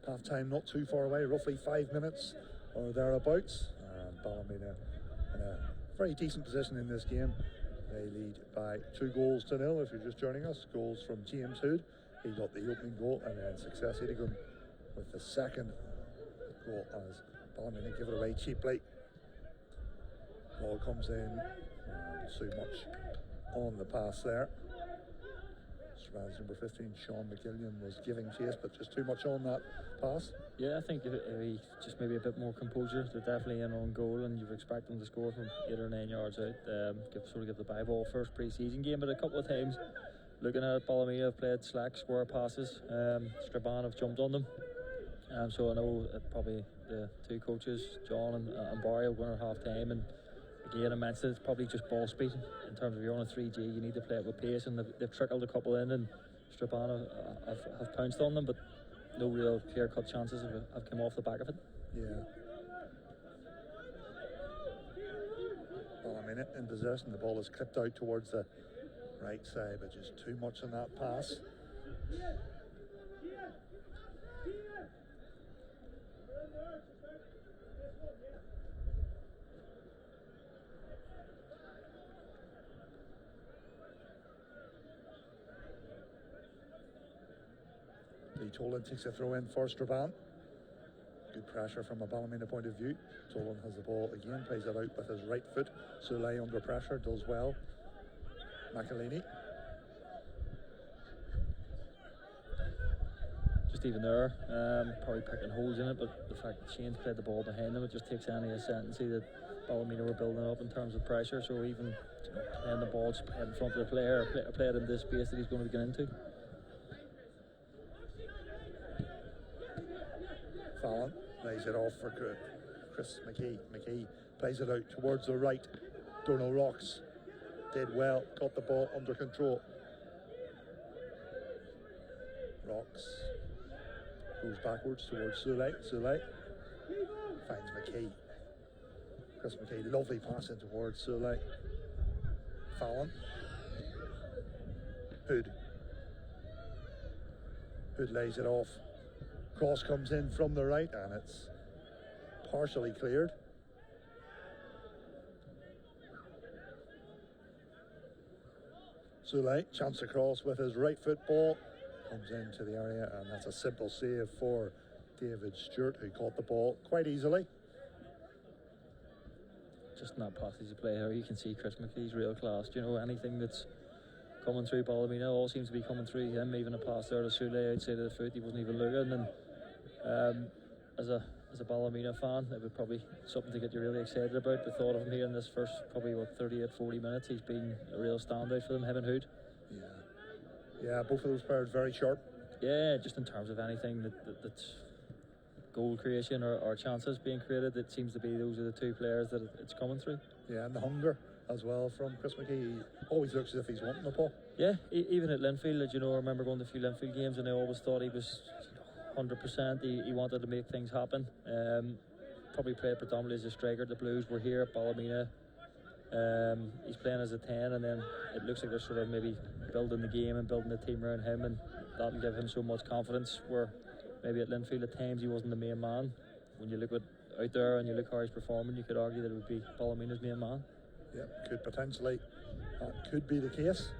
Half time not too far away, roughly 5 minutes or thereabouts. And Ballymena in a very decent position in this game. They lead by 2-0 if you're just joining us. Goals from James Hood. He got the opening goal, and then Success Edigun with the second goal as Ballymena give it away cheaply. Ball comes in, and too much on the pass there. Strabane's number 15, Sean McGillian, was giving chase, but just too much on that pass. Yeah, I think if he just maybe a bit more composure, they're definitely in on goal, and you'd expect them to score from 8 or 9 yards out. Give the bye ball first pre-season game, but a couple of times, looking at it, Ballymena have played slack square passes. Strabane have jumped on them. So I know probably the two coaches, John and Barry, are going at half time, and again, I mentioned it's probably just ball speed. In terms of you're on a 3G, you need to play it with pace, and they've trickled a couple in, and Strabane have pounced on them, but no real clear-cut chances have come off the back of it. Yeah. Ballymena in possession. The ball is clipped out towards the right side, but just too much on that pass. Tolan takes a throw in for Strabane. Good pressure from a Ballymena point of view. Tolan has the ball again, plays it out with his right foot. 𝗠𝗛 under pressure, does well. McElhaney. Just even there, probably picking holes in it, but the fact that Shane's played the ball behind them, it just takes any ascendancy that Ballymena were building up in terms of pressure. So even playing the ball just in front of the player, or play it in this space that he's going to be getting into. Fallon lays it off for Chris McKee. McKee plays it out towards the right. Donal Rocks did well, got the ball under control. Rocks goes backwards towards 𝗠𝗛. 𝗠𝗛 finds McKee. Chris McKee, lovely pass in towards 𝗠𝗛. Fallon. Hood lays it off. Cross comes in from the right, and it's partially cleared. 𝗠𝗛, chance across with his right foot, ball comes into the area, and that's a simple save for David Stewart, who caught the ball quite easily. Just in that passage of play here, you can see Chris McKee's real class. You know, anything that's coming through Ballymena all seems to be coming through him. Even a pass there to 𝗠𝗛 outside of the foot, he wasn't even looking. And as a Ballymena fan, it would probably something to get you really excited about. The thought of him here in this first probably 38-40 minutes, he's been a real standout for them, him and Hood. Yeah, both of those players very sharp. Yeah, just in terms of anything that's goal creation or chances being created, it seems to be those are the two players that it's coming through. Yeah, and the hunger as well from Chris McKee. He always looks as if he's wanting the ball. Yeah, even at Linfield, you know, I remember going to a few Linfield games, and I always thought he was 100%. He wanted to make things happen. Probably played predominantly as a striker. The Blues were here at Ballymena. He's playing as a 10, and then it looks like they're sort of maybe building the game and building the team around him, and that'll give him so much confidence, where maybe at Linfield at times he wasn't the main man. When you look out there and you look how he's performing, you could argue that it would be Ballymena's main man. Yeah, could potentially, that could be the case.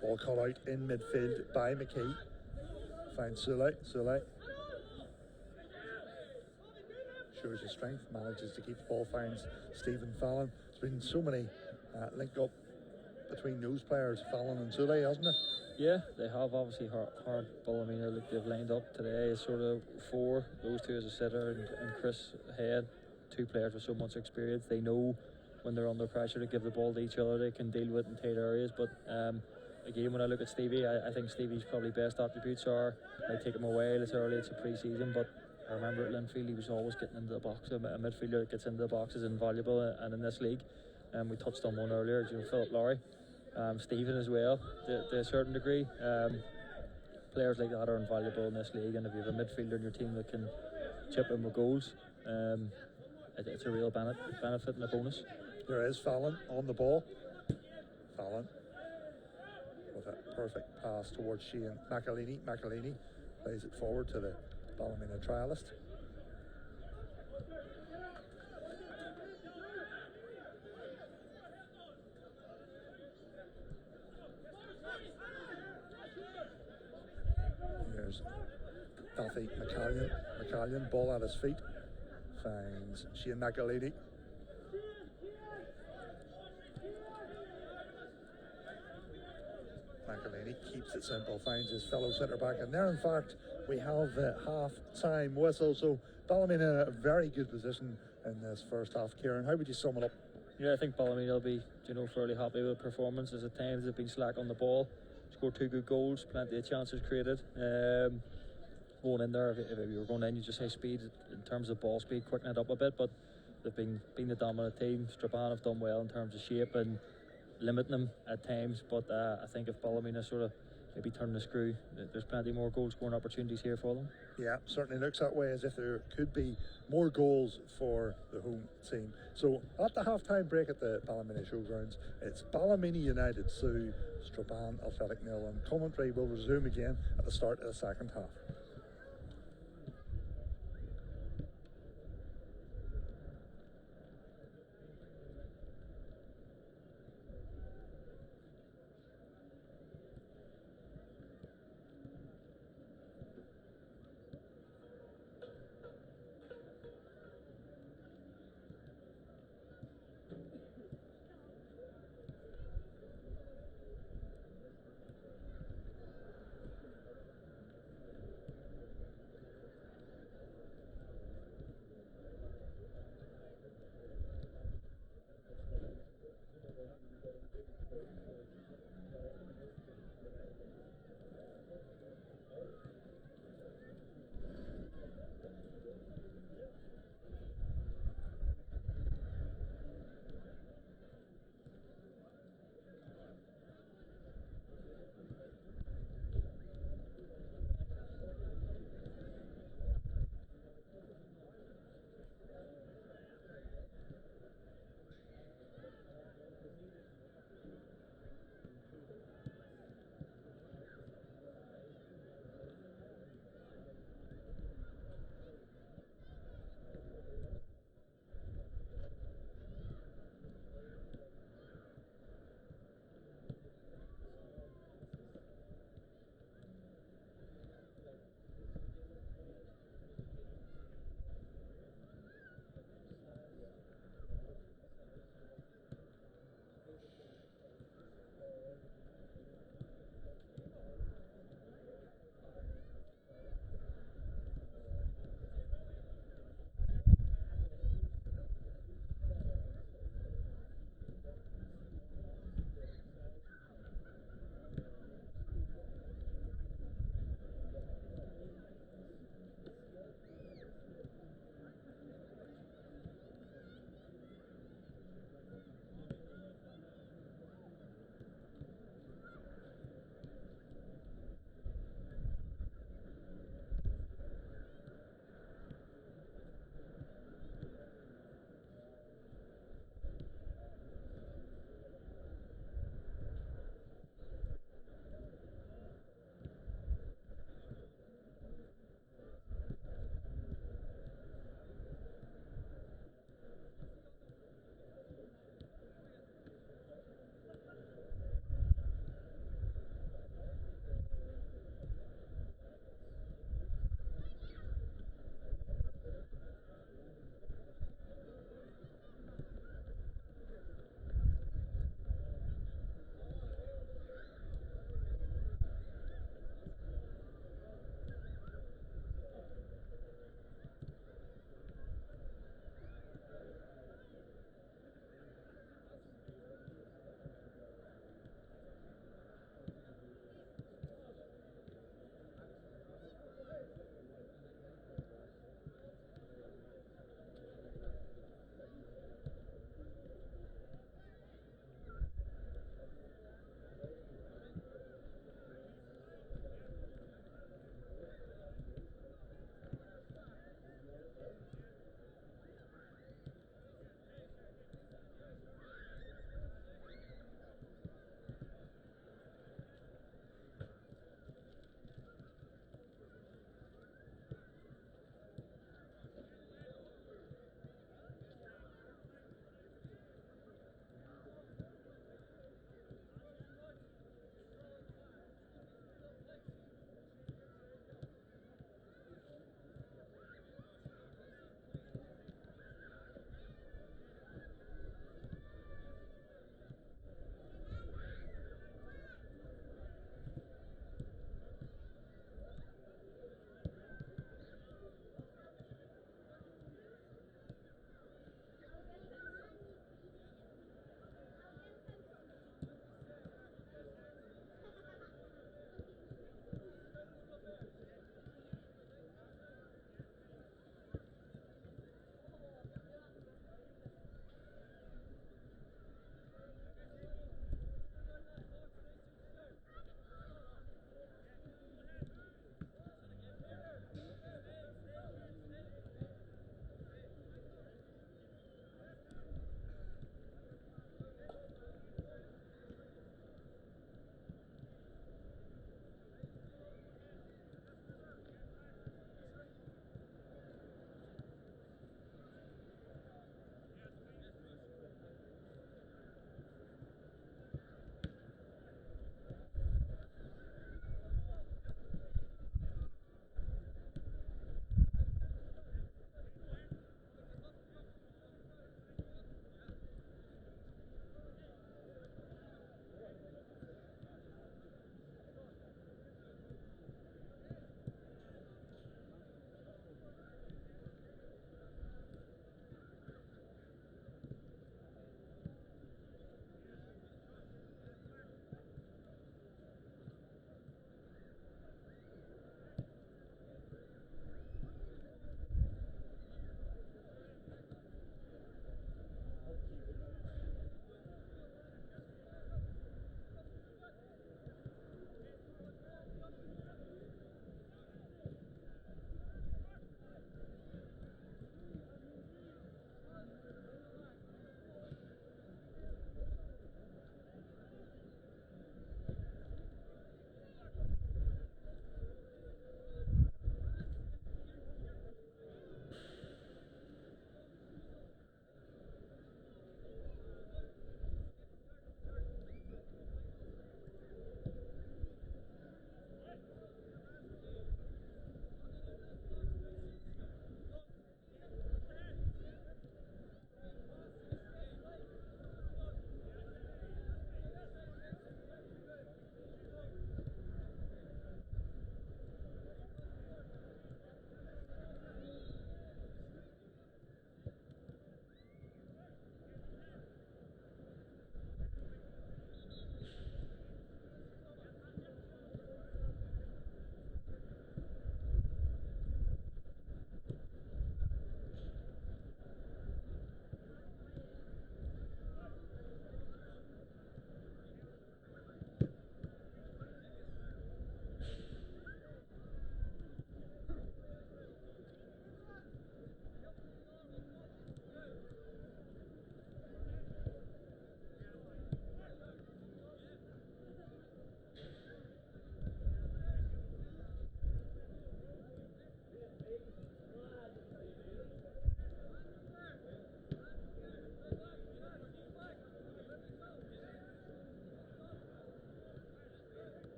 Ball caught out in midfield by McKee. Finds 𝗠𝗛. Shows his strength, manages to keep the ball, finds Stephen Fallon. There's been so many link up between those players, Fallon and 𝗠𝗛, hasn't there? Yeah, they have. Obviously hard Ballymena look they've lined up today is sort of four, those two as a sitter and Chris ahead. Two players with so much experience. They know when they're under pressure to give the ball to each other, they can deal with in tight areas. But again, when I look at Stevie, I think Stevie's probably best attributes are, might take him a while, it's early, it's a pre-season, but I remember at Linfield he was always getting into the box. A midfielder that gets into the box is invaluable, and in this league, we touched on one earlier, Philip Lowry, Stephen as well, to a certain degree. Players like that are invaluable in this league, and if you have a midfielder in your team that can chip in with goals, it's a real benefit and a bonus. There is Fallon on the ball. Fallon with a perfect pass towards Shane McElhinney. McElhinney plays it forward to the Ballymena trialist. Here's Duffy McCallion, ball at his feet, finds Shane McElhinney. McElhinney keeps it simple, finds his fellow centre back, and there in fact we have the half-time whistle. So Ballymena in a very good position in this first half. Kieran, how would you sum it up? Yeah, I think Ballymena will be, fairly happy with the performances. At times they've been slack on the ball, scored 2 good goals, plenty of chances created. Going in there, if you were going in, you just say speed in terms of ball speed, quicken it up a bit. But they've been the dominant team. Strabane have done well in terms of shape and limiting them at times. But I think if Ballymena sort of maybe turn the screw, there's plenty more goal scoring opportunities here for them. Yeah, certainly looks that way, as if there could be more goals for the home team. So at the half-time break at the Ballymena Showgrounds, it's Ballymena United 2, Strabane Athletic 0, and commentary will resume again at the start of the second half.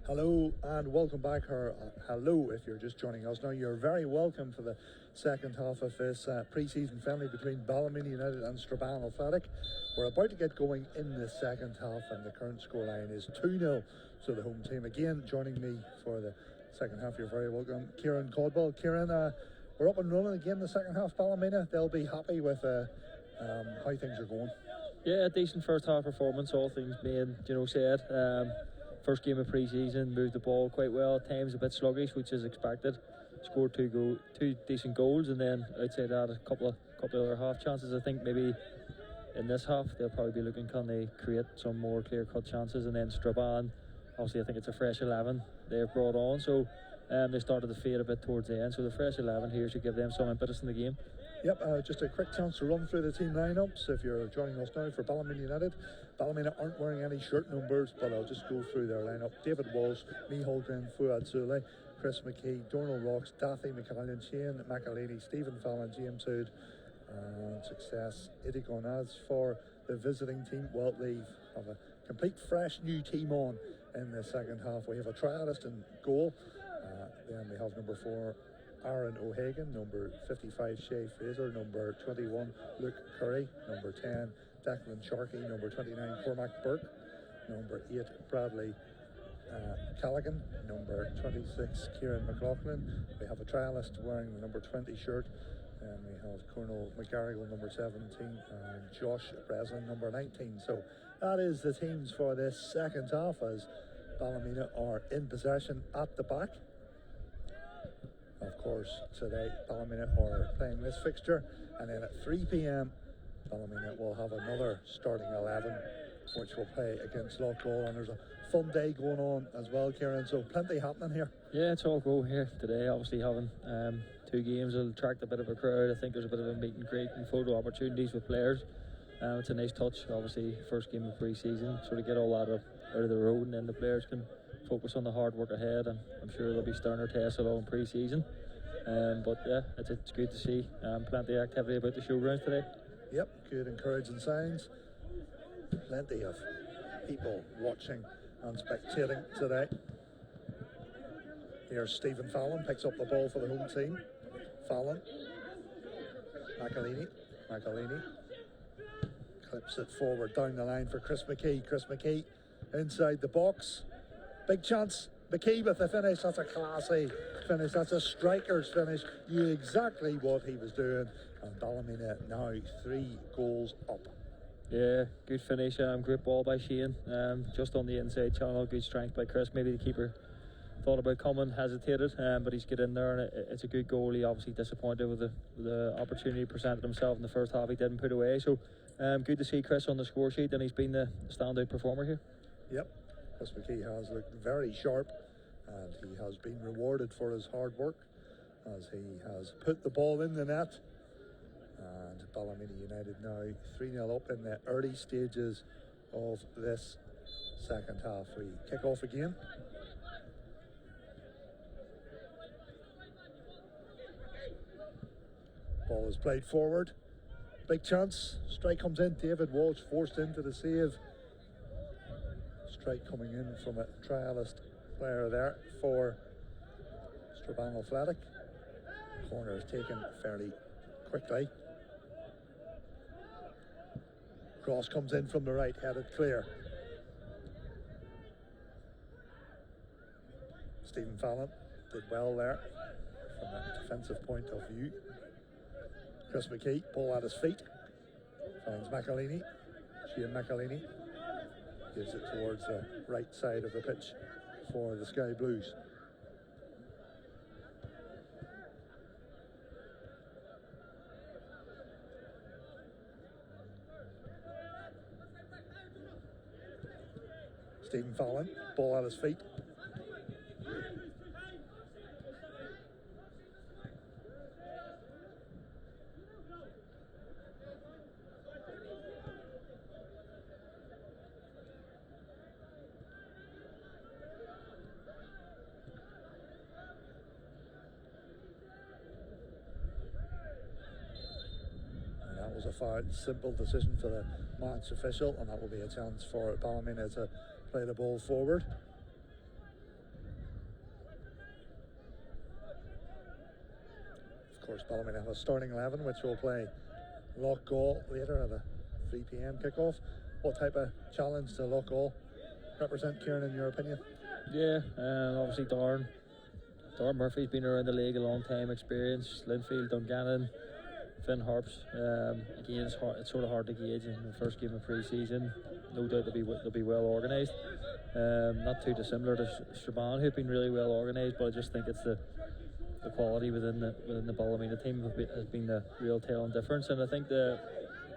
Hello and welcome back, or hello if you're just joining us now. You're very welcome for the second half of this pre-season friendly between Ballymena United and Strabane Athletic. We're about to get going in the second half and the current scoreline is 2-0 to the home team. Again, joining me for the second half, you're very welcome, 𝗠𝗔𝗧𝗖𝗛. Kieran, we're up and running again the second half. Ballymena, they'll be happy with how things are going. Yeah, decent first half performance, all things being, said. First game of pre-season, moved the ball quite well, at times a bit sluggish, which is expected. Scored two decent goals, and then outside that, a couple of other half chances. I think maybe in this half they'll probably be looking, can they create some more clear-cut chances? And then Strabane, obviously I think it's a fresh 11 they've brought on, so they started to fade a bit towards the end. So the fresh 11 here should give them some impetus in the game. Yep, just a quick chance to run through the team lineups if you're joining us now for Ballymena United. Ballymena aren't wearing any shirt numbers, but I'll just go through their lineup. David Walsh, Lee Holgren, 𝗠𝗔𝗧𝗖𝗛, Chris McKee, Donald Rocks, Dathie McCallion, Shane McAleeny, Stephen Fallon, James Hood, and success 𝗠𝗔𝗧𝗖𝗛. As for the visiting team, well, they have a complete fresh new team on in the second half. We have a trialist in goal, then we have number 4 Aaron O'Hagan, number 55 Shay Fraser, number 21 Luke Curry, number 10 Declan Sharkey, number 29 Cormac Burke, number 8 Bradley Callaghan, number 26 Kieran McLaughlin. We have a trialist wearing the number 20 shirt, and we have Colonel McGarrigle, number 17, and Josh Breslin, number 19. So that is the teams for this second half, as Ballymena are in possession at the back. Of course, today Ballymena are playing this fixture, and then at 3 p.m. Ballymena will have another starting 11, which will play against Loughgall, and there's a fun day going on as well, Kieran, so plenty happening here. Yeah, it's all go here today. Obviously having 2 games will attract a bit of a crowd. I think there's a bit of a meet and greet and photo opportunities with players. It's a nice touch, obviously first game of pre-season, sort of get all that out of the road, and then the players can focus on the hard work ahead, and I'm sure there'll be sterner tests along pre-season. But yeah, it's good to see plenty of activity about the showgrounds today. Yep, good encouraging signs. Plenty of people watching and spectating today. Here's Stephen Fallon, picks up the ball for the home team. Fallon, McAleeny clips it forward down the line for Chris McKee. Chris McKee inside the box. Big chance. McKee with the finish. That's a classy finish. That's a striker's finish. Knew exactly what he was doing. And Ballymena now 3 goals up. Yeah, good finish. Great ball by Shane. Just on the inside channel. Good strength by Chris. Maybe the keeper thought about coming, hesitated, but he's get in there, and it's a good goal. He obviously disappointed with the opportunity presented himself in the first half. He didn't put away. So good to see Chris on the score sheet, and he's been the standout performer here. Yep. Chris McKee has looked very sharp, and he has been rewarded for his hard work as he has put the ball in the net. And Ballymena United now 3-0 up in the early stages of this second half. We kick off again. Ball is played forward. Big chance. Strike comes in. David Walsh forced into the save. Strike coming in from a trialist player there for Strabane Athletic. Corner is taken fairly quickly. Cross comes in from the right, headed clear. Stephen Fallon did well there from a defensive point of view. Chris McKee, ball at his feet. Finds McAleeny. Shane McAleeny gives it towards the right side of the pitch for the Sky Blues. Stephen Fallon, ball at his feet. Was a foul. Simple decision for the match official, and that will be a chance for Ballymena to play the ball forward. course, Ballymena have a starting 11, which will play Loughgall later at a 3 p.m. kickoff. What type of challenge to Loughgall represent, Kieran, in your opinion? Yeah, obviously Darren Murphy's been around the league a long time, experience. Linfield, Dungannon, Finn Harps. Again, it's sort of hard to gauge in the first game of pre-season. No doubt they'll be well organised. Not too dissimilar to Strabane, who've been really well organised, but I just think it's the quality within the Ballymena team has been the real telling difference. And I think the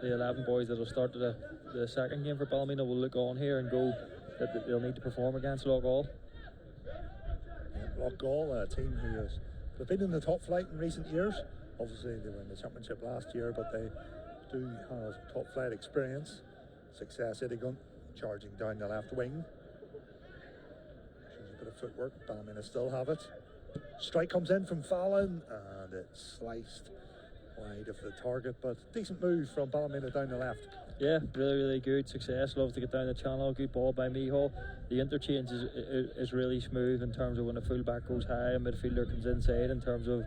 11 boys that will start the second game for Ballymena will look on here and go that they'll need to perform against Loughgall. Loughgall, a team they've been in the top flight in recent years. Obviously they won the championship last year, but they do have top flight experience. Success Idigun charging down the left wing. Shows a bit of footwork. Ballymena still have it. Strike comes in from Fallon and it's sliced wide of the target, but decent move from Ballymena down the left. Yeah, really good success. Loves to get down the channel. Good ball by Mihal. The interchange is really smooth in terms of when a fullback goes high, a midfielder comes inside in terms of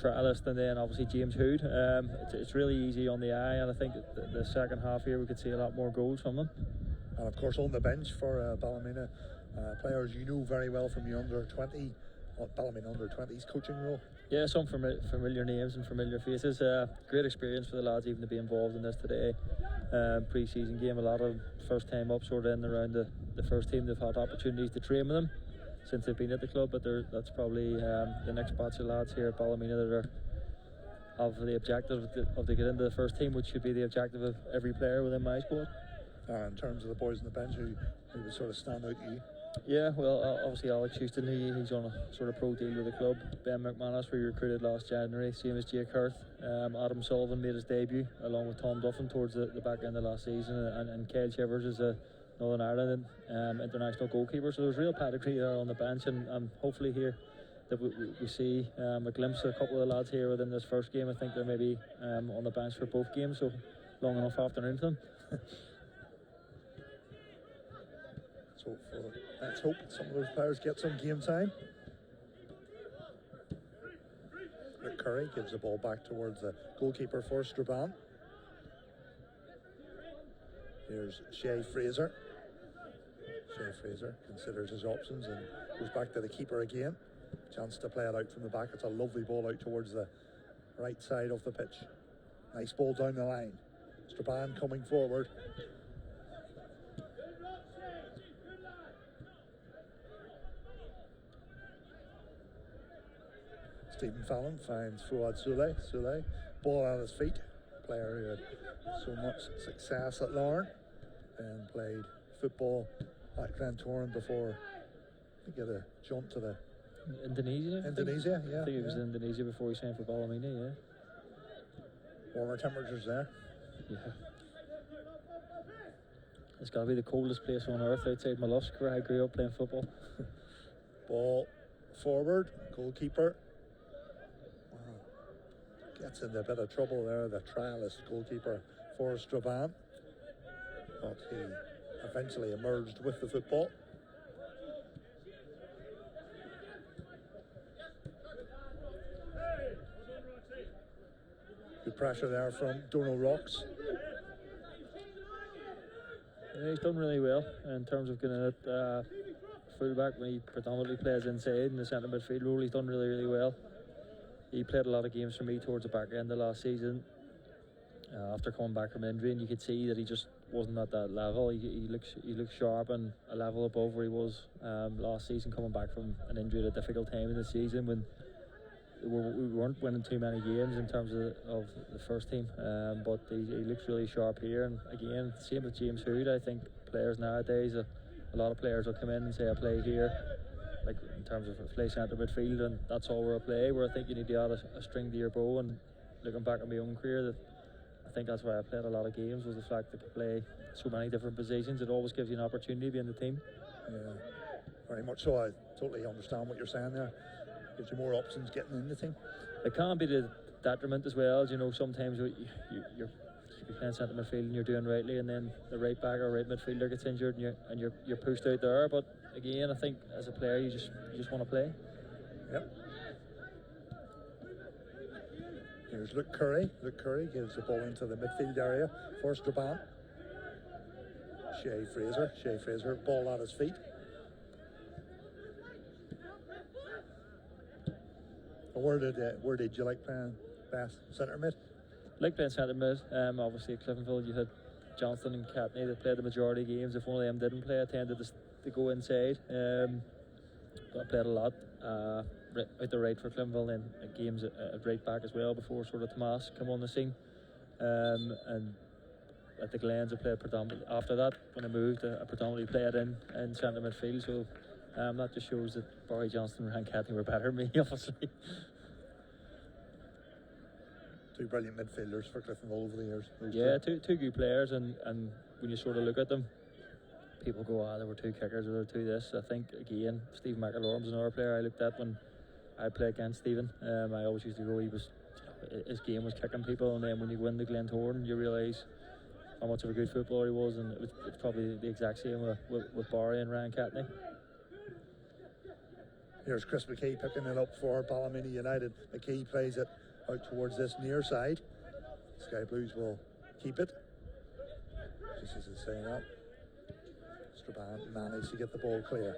trialist, and then obviously James Hood. It's really easy on the eye, and I think the second half here we could see a lot more goals from them. And of course on the bench for Ballymena, players you know very well from your under-20, Ballymena under-20s coaching role. Yeah, some familiar names and familiar faces. Great experience for the lads even to be involved in this today. Pre-season game, a lot of first time up sort of in and around the first team. They've had opportunities to train with them since they've been at the club, but that's probably the next batch of lads here at Ballymena that have the objective of to get into the first team, which should be the objective of every player within my squad. In terms of the boys on the bench, who would sort of stand out to you? Yeah, well, obviously Alex Houston, he's on a sort of pro deal with the club. Ben McManus, we recruited last January, same as Jake Hirth. Adam Sullivan made his debut along with Tom Duffin towards the back end of last season, and Kyle Shivers is a Northern Ireland international goalkeeper. So there's real pedigree there on the bench, and hopefully here that we see a glimpse of a couple of the lads here within this first game. I think they're maybe on the bench for both games, so long enough afternoon for them. Let's hope some of those players get some game time. Rick Curry gives the ball back towards the goalkeeper for Strabane. Here's Shay Fraser. Shay Fraser considers his options and goes back to the keeper again. Chance to play it out from the back. It's a lovely ball out towards the right side of the pitch. Nice ball down the line. Strabane coming forward. Stephen Fallon finds 𝗠𝗔𝗖𝗛. Ball at his feet. Player who had so much success at Larne and played football at Glentoran before he got a jump to the Indonesia, yeah. I think he was in Indonesia before he signed for Ballymena, yeah. Warmer temperatures there. Yeah. It's got to be the coldest place on earth outside Mollusk, where I grew up playing football. Ball forward, goalkeeper. Gets into a bit of trouble there, the trialist goalkeeper for Strabane. But he eventually emerged with the football. Good pressure there from Donal Rocks. Yeah, he's done really well in terms of getting it fullback when he predominantly plays inside in the centre midfield role. He's done really well. He played a lot of games for me towards the back end of last season after coming back from injury, and you could see that he just wasn't at that level. He looks sharp and a level above where he was last season, coming back from an injury at a difficult time in the season when we weren't winning too many games in terms of the first team. But he looks really sharp here, and again, same with James Hood. I think players nowadays, a lot of players will come in and say, I play here, like in terms of play centre midfield, and that's all where I play. Where I think you need to add a string to your bow. And looking back at my own career, that I think that's why I played a lot of games, was the fact that I play so many different positions. It always gives you an opportunity to be in the team. Yeah, very much so. I totally understand what you're saying there. Gives you more options getting in the team. It can be the detriment as well. You know, sometimes you're playing centre midfield and you're doing rightly, and then the right back or right midfielder gets injured and you're pushed out there. But again, I think as a player you just want to play. Yep. Here's Luke Curry. Luke Curry gives the ball into the midfield area for Strabane. Shay Fraser, ball at his feet. Where did you like playing best? Centre mid? Like playing centre mid. Obviously at Cliftonville you had Johnston and Catney that played the majority of games. If one of them didn't play, I tended to go inside. But I played a lot. Out the right for Cliftonville, then games at right back as well before sort of Tomas come on the scene. And at the Glens I played predominantly. After that, when I moved, I predominantly played in centre midfield. So that just shows that Barry Johnston and Ryan Catney were better than me, obviously. Two brilliant midfielders for Cliftonville over the years. Yeah, two good players, and when you sort of look at them, people go, there were two kickers or there were two this. I think, again, Stephen McAlorum was another player I looked at when I played against Stephen. I always used to go, his game was kicking people, and then when you go into Glentoran, you realise how much of a good footballer he was, and it's probably the exact same with Barry and Ryan Catney. Here's Chris McKee picking it up for Ballymena United. McKee plays it out towards this near side. Sky Blues will keep it. Just as it's saying that. Strabane managed to get the ball clear.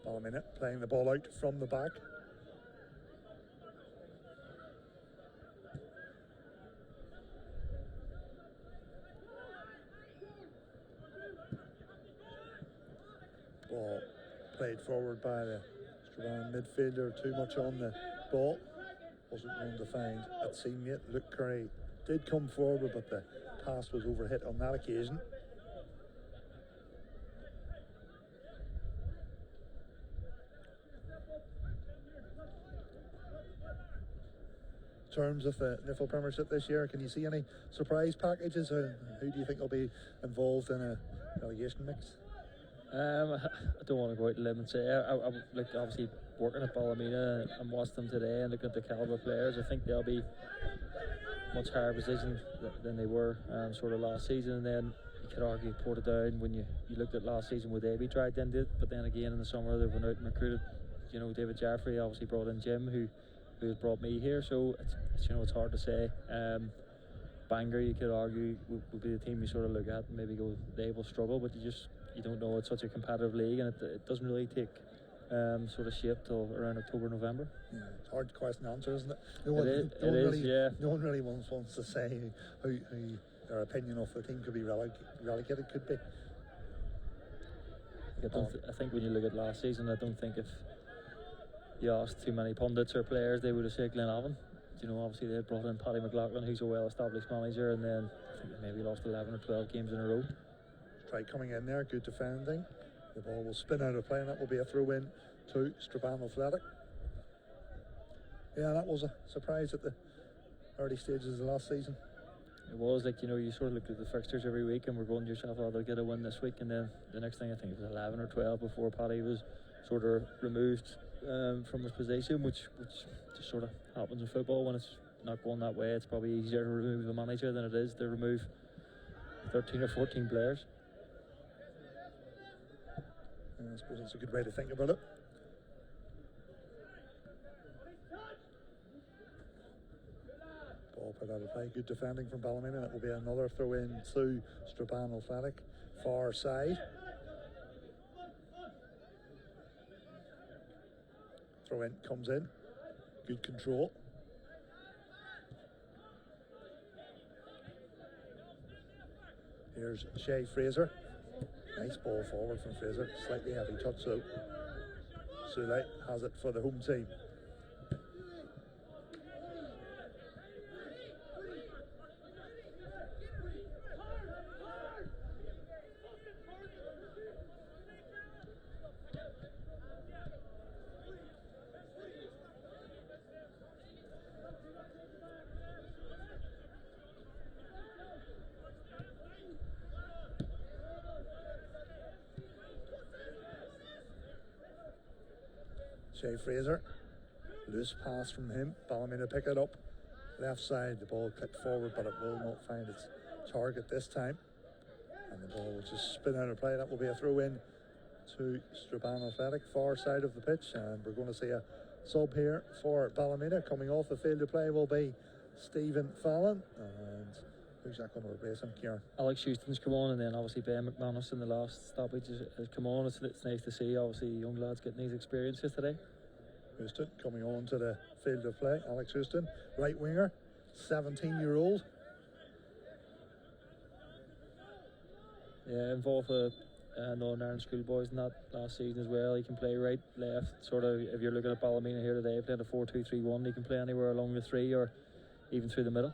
Ballymena playing the ball out from the back. Ball played forward by the Strabane midfielder, too much on the ball. Wasn't going to find a teammate. Luke Curry did come forward, but the pass was overhit on that occasion. In terms of the NIFL Premiership this year, can you see any surprise packages? Who do you think will be involved in a relegation mix? I don't want to go out and limb and say. I like obviously working at Ballymena and watched them today and looking at the calibre of players. I think they'll be much higher position than they were sort of last season. And then you could argue Portadown when you looked at last season would they be dragged into it? But then again in the summer they went out and recruited, David Jaffrey obviously brought in Jim who has brought me here. So it's hard to say. Bangor you could argue would be the team you sort of look at and maybe go they will struggle, but you don't know. It's such a competitive league and it doesn't really take sort of shape till around October, November. Yeah, it's hard to question answer, isn't it? No one really wants to say who their opinion of the team could be relegated could be. I think when you look at last season, I don't think if you asked too many pundits or players, they would have said Glenavon. Obviously they had brought in Paddy McLaughlin, who's a well-established manager, and then I think they maybe lost 11 or 12 games in a row. Try coming in there, good defending. The ball will spin out of play and that will be a throw-in to Strabane Athletic. Yeah, that was a surprise at the early stages of last season. It was you sort of look at the fixtures every week and we're going to yourself, they'll get a win this week, and then the next thing I think it was 11 or 12 before Paddy was sort of removed from his position, which just sort of happens in football when it's not going that way. It's probably easier to remove a manager than it is to remove 13 or 14 players. I suppose that's a good way to think about it. Ball put out of play, good defending from Ballymena. That will be another throw in to Strabane Athletic, far side. Throw in comes in, good control. Here's Shay Fraser. Nice ball forward from Fraser, slightly heavy touch, so 𝗠𝗔𝗧𝗖𝗛 has it for the home team. Shay Fraser, loose pass from him. Ballymena pick it up. Left side, the ball clipped forward, but it will not find its target this time. And the ball will just spin out of play. That will be a throw in to Strabane Athletic, far side of the pitch. And we're going to see a sub here for Ballymena. Coming off the field of play will be Stephen Fallon. And who's that going to replace him, Kieran? Alex Houston's come on, and then obviously Ben McManus in the last stoppage has come on. It's nice to see, obviously, young lads getting these experiences today. Houston coming on to the field of play. Alex Houston, right winger, 17-year-old. Yeah, involved with Northern Ireland schoolboys in that last season as well. He can play right, left, sort of. If you're looking at Ballymena here today, playing a 4-2-3-1, he can play anywhere along the three or even through the middle.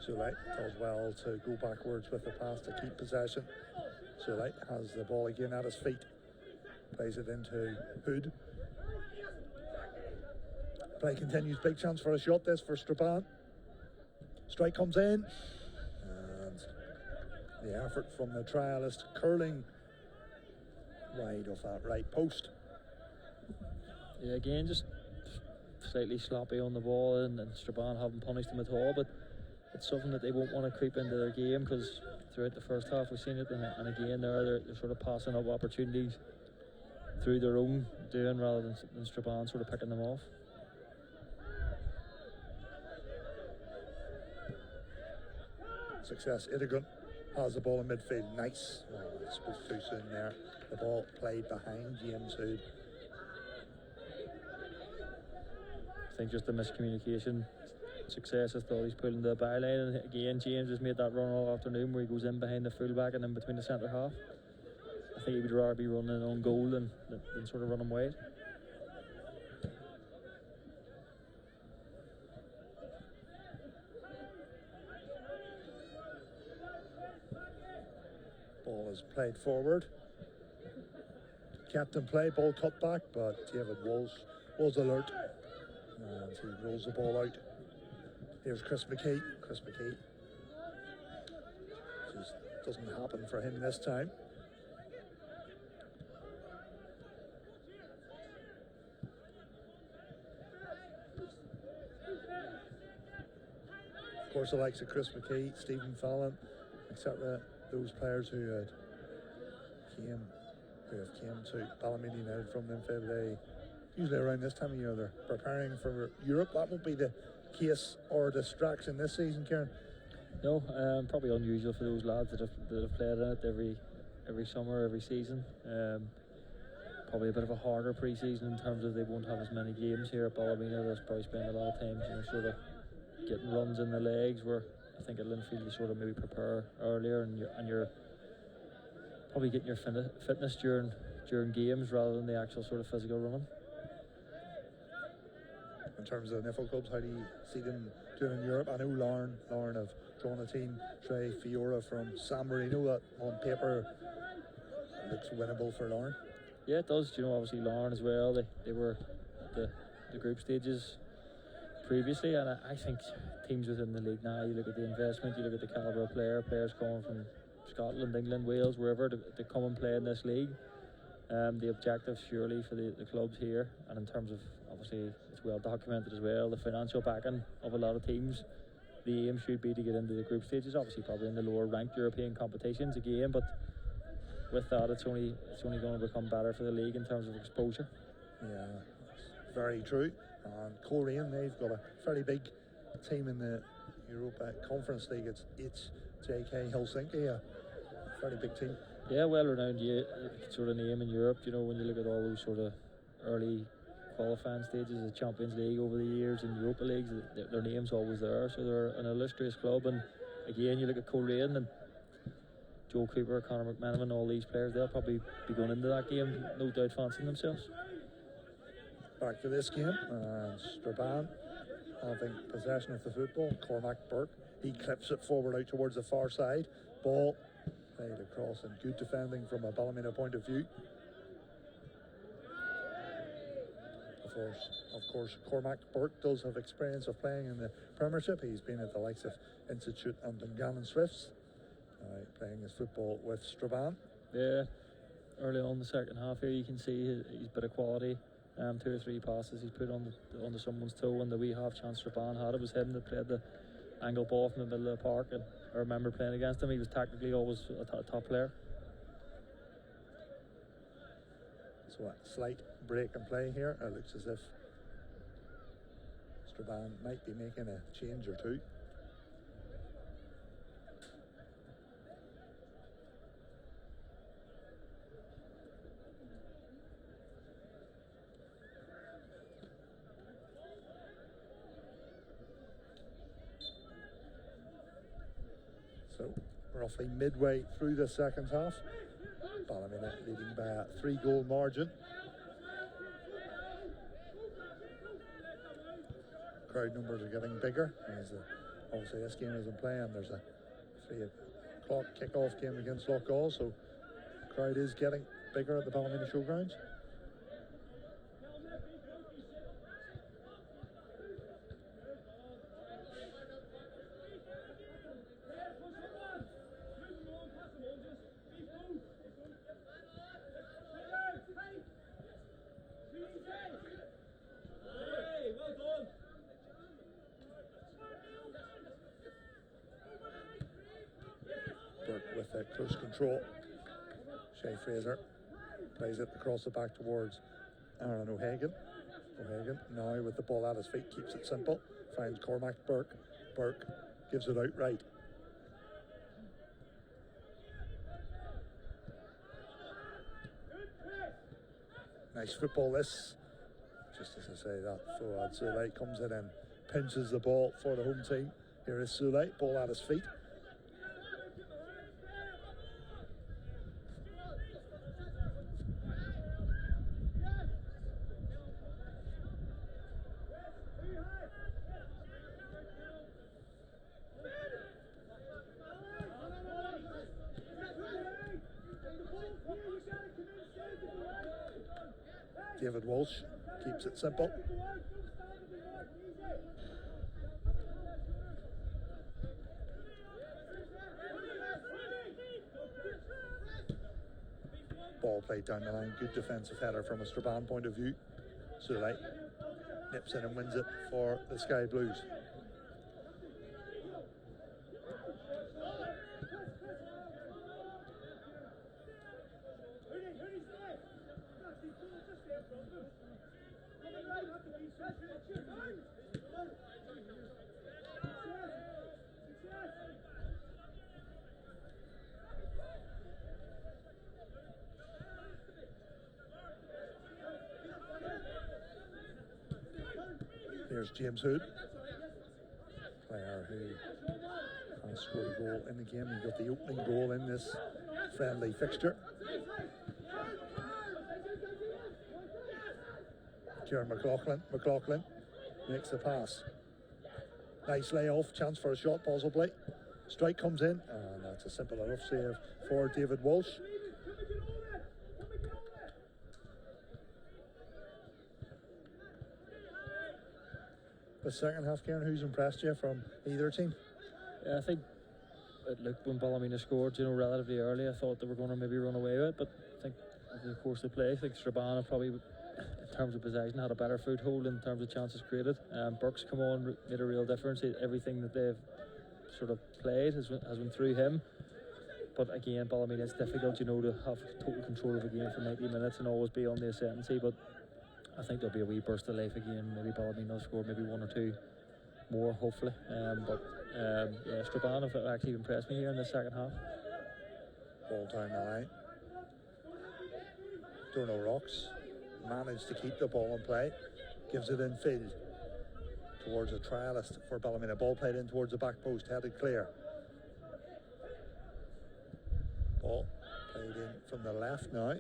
Sulite does well to go backwards with the pass to keep possession. Sulite has the ball again at his feet. Plays it into Hood. Play continues. Big chance for a shot this for Strabane. Strike comes in. And the effort from the trialist curling wide off that right post. Yeah, again, just slightly sloppy on the ball, and Strabane haven't punished him at all, but it's something that they won't want to creep into their game, because throughout the first half we've seen it, and again they're sort of passing up opportunities through their own doing rather than Strabane sort of picking them off. Success. Idigan has the ball in midfield. Nice. Oh, I spoke too soon there. The ball played behind James Hood. I think just the miscommunication. Success, I thought he's pulling the byline, and again James has made that run all afternoon where he goes in behind the fullback and in between the centre half. I think he would rather be running on goal than sort of running wide. Ball is played forward. Kept in play, ball cut back, but David was alert. And he rolls the ball out. Here's Chris McKee. Chris McKee. Just doesn't happen for him this time. Of course, the likes of Chris McKee, Stephen Fallon, etc. Those players who have came to Ballymena United from them field, they usually around this time of year they're preparing for Europe. That won't be the case or distraction this season, Kieran. No, probably unusual for those lads that have played in it every summer, every season. Probably a bit of a harder pre-season in terms of they won't have as many games here at Ballymena. They'll probably spend a lot of time, sort of getting runs in the legs, where I think at Linfield you sort of maybe prepare earlier, and you're probably getting your fitness during games rather than the actual sort of physical running. In terms of NIFO clubs, how do you see them doing in Europe? I know Lauren have drawn a team, Trey Fiora from San Marino, that on paper looks winnable for Lauren. Yeah, it does. Obviously Lauren as well, they were at the group stages previously, and I think teams within the league now, you look at the investment, you look at the calibre of players coming from Scotland, England, Wales, wherever to come and play in this league. The objective surely for the clubs here, and in terms of, obviously it's well documented as well, the financial backing of a lot of teams, the aim should be to get into the group stages, obviously probably in the lower ranked European competitions again, but with that it's only going to become better for the league in terms of exposure. Yeah, very true. And Coleraine, they've got a fairly big team in the Europa Conference League. It's JK Helsinki, a fairly big team. Yeah, well-renowned sort of name in Europe. When you look at all those sort of early qualifying stages of the Champions League over the years and Europa Leagues, their name's always there. So they're an illustrious club. And again, you look at Coleraine and Joe Cooper, Conor McMenamin, all these players, they'll probably be going into that game, no doubt fancying themselves. Back to this game, and Strabane having possession of the football. Cormac Burke, he clips it forward out towards the far side. Ball played across, and good defending from a Ballymena point of view. Of course, Cormac Burke does have experience of playing in the Premiership. He's been at the likes of Institute and Dungannon Swifts. Playing his football with Strabane. Yeah, early on the second half here, you can see his bit of quality. 2 or 3 passes he's put onto someone's toe, and the wee half chance Strabane had, it was him that played the angle ball from the middle of the park. And I remember playing against him. He was tactically always a top player. So a slight break in play here. It looks as if Strabane might be making a change or two. So roughly midway through the second half, Ballymena leading by a 3-goal margin. Crowd numbers are getting bigger as obviously this game isn't playing. There's a 3 o'clock kick-off game against Loughgall, so the crowd is getting bigger at the Ballymena Showgrounds. With a close control, Shay Fraser plays it across the back towards Aaron O'Hagan. O'Hagan now with the ball at his feet, keeps it simple, finds Cormac Burke. Burke gives it out right. Nice football this. Just as I say that, 𝗠𝗔𝗧𝗖𝗛 comes in and pinches the ball for the home team. Here is 𝗠𝗔𝗧𝗛, ball at his feet. David Walsh keeps it simple. Ball played down the line, good defensive header from a Strabane point of view. 𝗠𝗔𝗧𝗛 nips in and wins it for the Sky Blues. Here's James Hood, player who has scored a goal in the game. He got the opening goal in this friendly fixture. Kieran McLaughlin makes the pass. Nice layoff, chance for a shot possibly. Strike comes in, and that's a simple enough save for David Walsh. The second half, Kieran, who's impressed you from either team? Yeah, I think it looked when Ballymena scored, relatively early, I thought they were going to maybe run away with it, but I think over the course of play, I think Strabane probably, in terms of possession, had a better foothold in terms of chances created. Burke's come on, made a real difference. Everything that they've sort of played has went through him. But again, Ballymena, it's difficult, to have total control of a game for 90 minutes and always be on the ascendancy. But I think there'll be a wee burst of life again. Maybe Ballymena will score maybe 1 or 2 more, hopefully. Yeah, Strabane have actually impressed me here in the second half. Ball down the line. Donal Rocks managed to keep the ball in play. Gives it in field towards a trialist for Ballymena. Ball played in towards the back post, headed clear. Ball played in from the left now.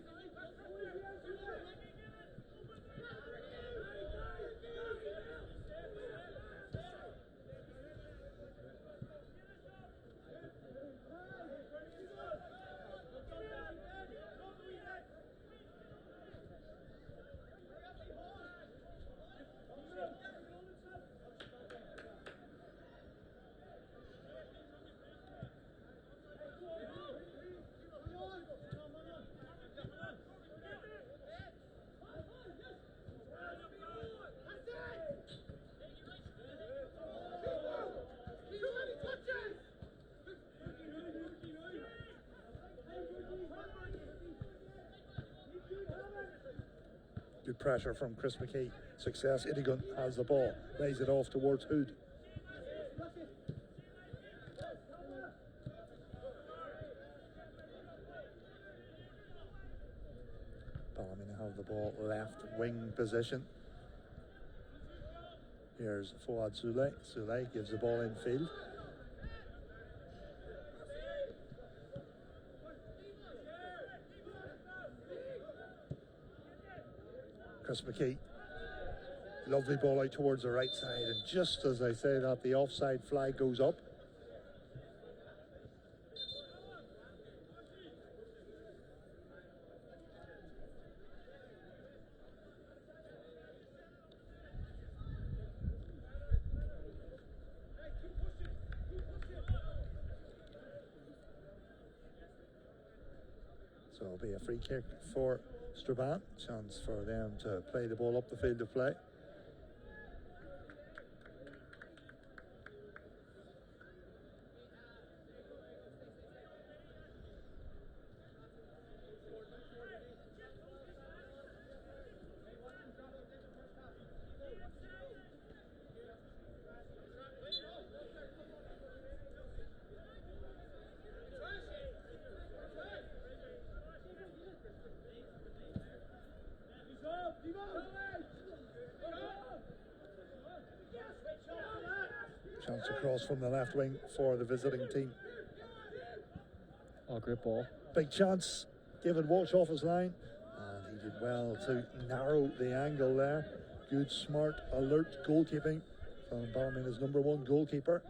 Good pressure from Chris McKee. Success. Idigun has the ball. Lays it off towards Hood. Ballymena have the ball left wing position. Here's 𝗠𝗔𝗧𝗖𝗛. 𝗠𝗔𝗧𝗖𝗛 gives the ball in field. Chris McKee. Lovely ball out towards the right side, and just as I say that, the offside flag goes up. So it'll be a free kick for Strabane. Chance for them to play the ball up the field of play. Chance across from the left wing for the visiting team. Oh, great ball. Big chance. David Walsh off his line, and he did well to narrow the angle there. Good, smart, alert goalkeeping from Ballymena's #1 goalkeeper.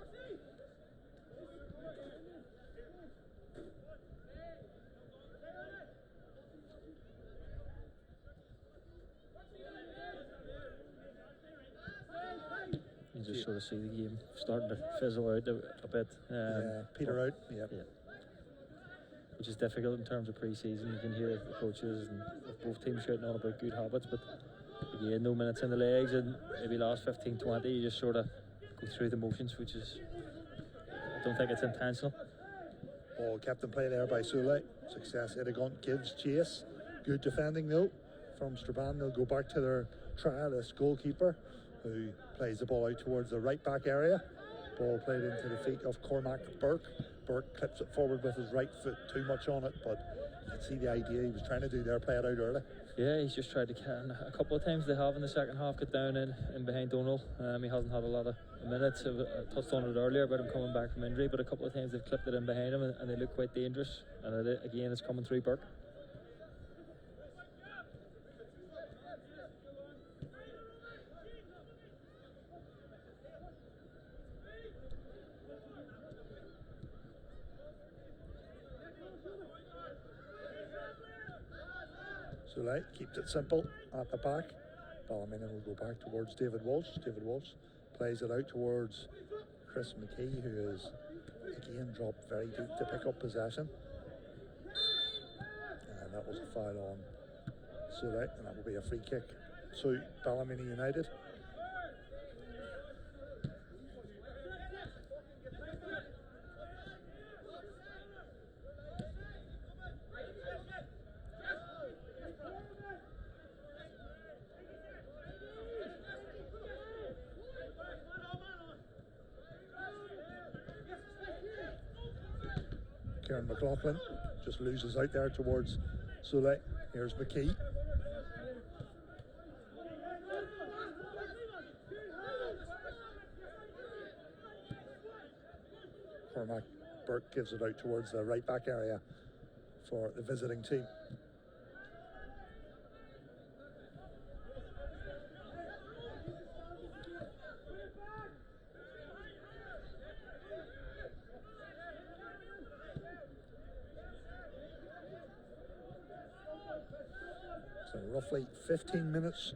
You just sort of see the game starting to fizzle out a bit. Yeah, peter out. Yeah. Which is difficult in terms of pre-season. You can hear the coaches and both teams shouting on about good habits, but again, no minutes in the legs, and maybe last 15-20 you just sort of go through the motions, which is, I don't think it's intentional. Ball kept in play there by 𝗠𝗪. Success. Idigun gives chase. Good defending though from Strabane. They'll go back to their trialist goalkeeper, who plays the ball out towards the right back area. Ball played into the feet of Cormac Burke. Burke clips it forward with his right foot, too much on it, but you can see the idea he was trying to do there, play it out early. Yeah, he's just tried to can. A couple of times they have in the second half got down in behind Donal. He hasn't had a lot of minutes. I touched on it earlier about him coming back from injury, but a couple of times they've clipped it in behind him, and they look quite dangerous. And again, it's coming through Burke. 𝗠𝗪 keeps it simple at the back. Ballymena will go back towards David Walsh. David Walsh plays it out towards Chris McKee, who is again dropped very deep to pick up possession. And that was a foul on 𝗠𝗪, and that will be a free kick to Ballymena United. Kieran McLaughlin just loses out there towards 𝗠𝗪. Here's McKee. Cormac Burke gives it out towards the right back area for the visiting team. So roughly 15 minutes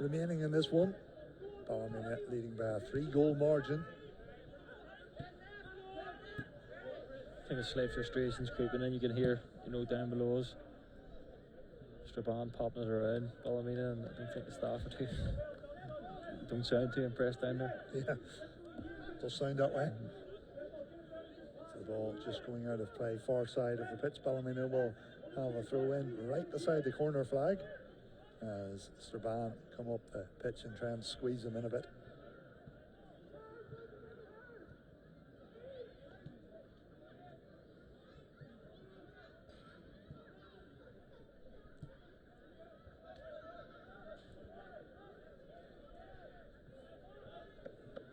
remaining in this one. Ballymena leading by a 3-goal margin. I think a slight frustration's creeping in. You can hear, down below us, Strabane popping it around Ballymena, and I don't think the staff don't sound too impressed down there. Yeah, does sound that way. So the ball just going out of play, far side of the pitch. Ballymena will have a throw in right beside the corner flag. as Strabane come up the pitch and try and squeeze them in a bit.